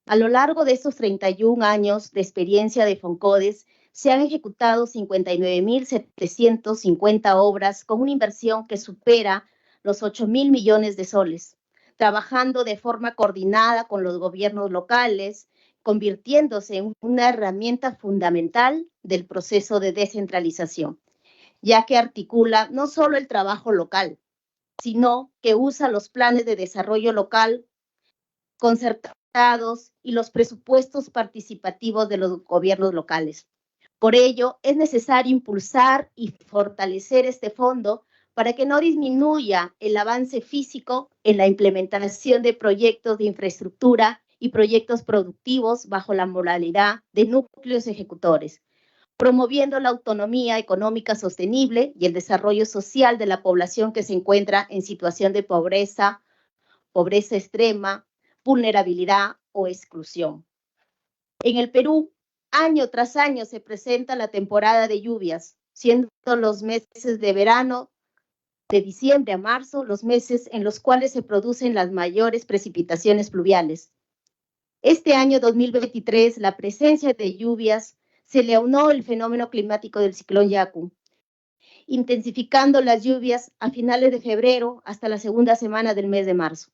a lo largo de estos 31 años de experiencia de FONCODES, se han ejecutado 59.750 obras con una inversión que supera los 8.000 millones de soles, trabajando de forma coordinada con los gobiernos locales, convirtiéndose en una herramienta fundamental del proceso de descentralización, ya que articula no solo el trabajo local, sino que usa los planes de desarrollo local concertados y los presupuestos participativos de los gobiernos locales. Por ello, es necesario impulsar y fortalecer este fondo para que no disminuya el avance físico en la implementación de proyectos de infraestructura y proyectos productivos bajo la modalidad de núcleos ejecutores, promoviendo la autonomía económica sostenible y el desarrollo social de la población que se encuentra en situación de pobreza, pobreza extrema, vulnerabilidad o exclusión. En el Perú, año tras año se presenta la temporada de lluvias, siendo los meses de verano, de diciembre a marzo, los meses en los cuales se producen las mayores precipitaciones pluviales. Este año 2023, la presencia de lluvias se le aunó el fenómeno climático del ciclón Yaku, intensificando las lluvias a finales de febrero hasta la segunda semana del mes de marzo.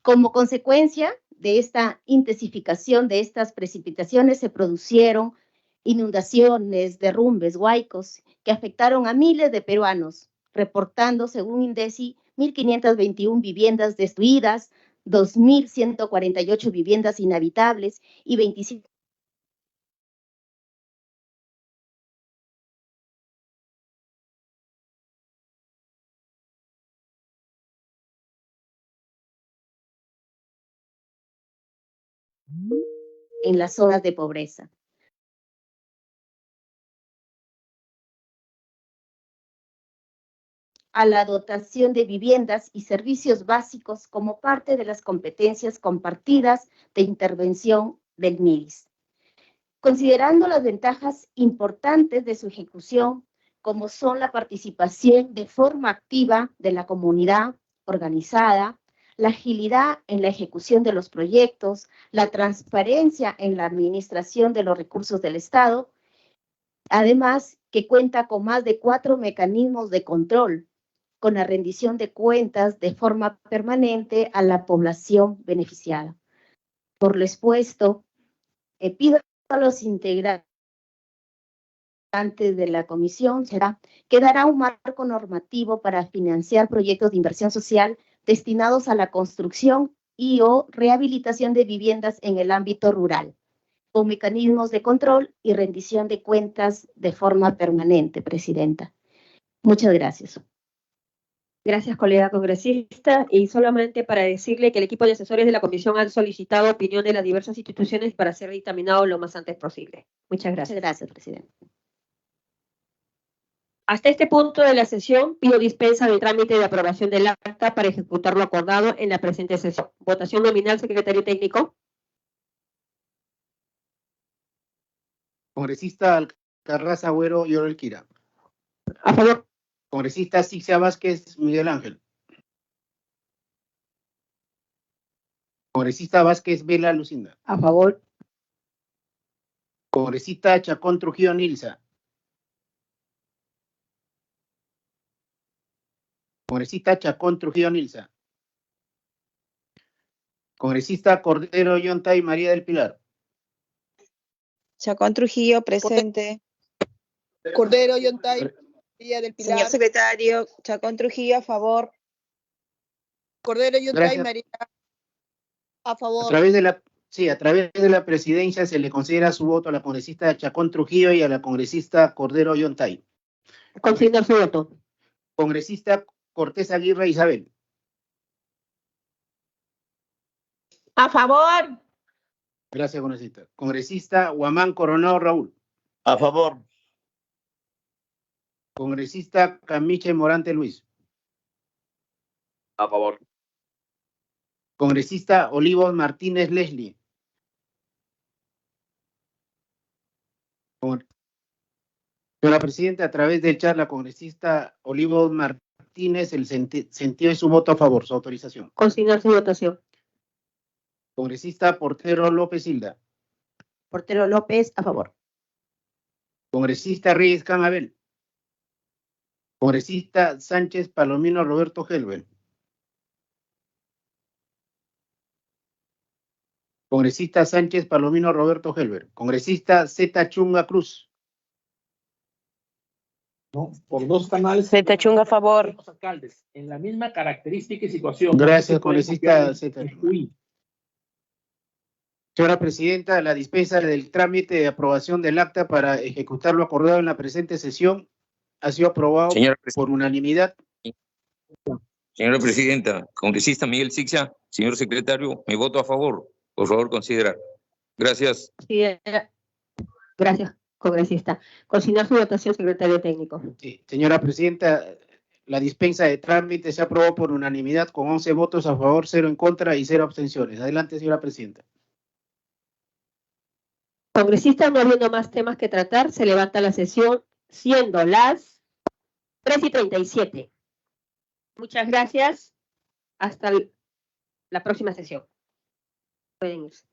Como consecuencia de esta intensificación de estas precipitaciones se produjeron inundaciones, derrumbes, huaicos, que afectaron a miles de peruanos, reportando, según INDECI, 1.521 viviendas destruidas, 2.148 viviendas inhabitables y 25 en las zonas de pobreza. A la dotación de viviendas y servicios básicos como parte de las competencias compartidas de intervención del MIDIS. Considerando las ventajas importantes de su ejecución, como son la participación de forma activa de la comunidad organizada, la agilidad en la ejecución de los proyectos, la transparencia en la administración de los recursos del Estado, además que cuenta con más de 4 mecanismos de control, con la rendición de cuentas de forma permanente a la población beneficiada. Por lo expuesto, pido a los integrantes de la comisión que dará un marco normativo para financiar proyectos de inversión social destinados a la construcción y o rehabilitación de viviendas en el ámbito rural, con mecanismos de control y rendición de cuentas de forma permanente, Presidenta. Muchas gracias. Gracias, colega congresista. Y solamente para decirle que el equipo de asesores de la comisión han solicitado opinión de las diversas instituciones para ser dictaminado lo más antes posible. Muchas gracias. Muchas gracias, Presidenta. Hasta este punto de la sesión, pido dispensa del trámite de aprobación del acta para ejecutar lo acordado en la presente sesión. Votación nominal, secretario técnico. Congresista Alcarraz Agüero Yorelquira. A favor. Congresista Sixia Vázquez Miguel Ángel. Congresista Vázquez Vela Lucinda. A favor. Congresista Chacón Trujillo Nilsa. Congresista Chacón Trujillo Nilsa. Congresista Cordero Yontay María del Pilar. Chacón Trujillo, presente. Cordero Yontay María del Pilar. Señor secretario, Chacón Trujillo, a favor. Cordero Yontay Gracias. María a favor. A través de la presidencia se le considera su voto a la congresista Chacón Trujillo y a la congresista Cordero Yontay. Consignar su voto. Congresista Cortés Aguirre Isabel. A favor. Gracias, congresista. Congresista Guamán Coronado Raúl. A favor. Congresista Camiche Morante Luis. A favor. Congresista Olivos Martínez Leslie. Señora Presidenta, a través del chat, la congresista Olivos Martínez, el sentido de su voto a favor, su autorización. Consignar su votación. Congresista Portero López Hilda. Portero López, a favor. Congresista Reyes Canabel. Congresista Sánchez Palomino Roberto Helbel. Congresista Sánchez Palomino Roberto Helbel. Congresista Zeta Chunga Cruz. ¿no? Por dos canales. Zeta Chunga, a favor. Los alcaldes, en la misma característica y situación. Gracias, No se puede congresista copiar Zeta el Chunga. UI. Señora Presidenta, la dispensa del trámite de aprobación del acta para ejecutar lo acordado en la presente sesión ha sido aprobado por unanimidad. Señora Presidenta, congresista Miguel Sixia, señor secretario, mi voto a favor. Por favor, considerar. Gracias. Sí, gracias, congresista. Consignar su votación, secretario técnico. Sí, señora Presidenta, la dispensa de trámite se aprobó por unanimidad con 11 votos a favor, 0 en contra y 0 abstenciones. Adelante, señora Presidenta. Congresista, no habiendo más temas que tratar, se levanta la sesión, siendo las 3:37. Muchas gracias. Hasta la próxima sesión. Pueden irse.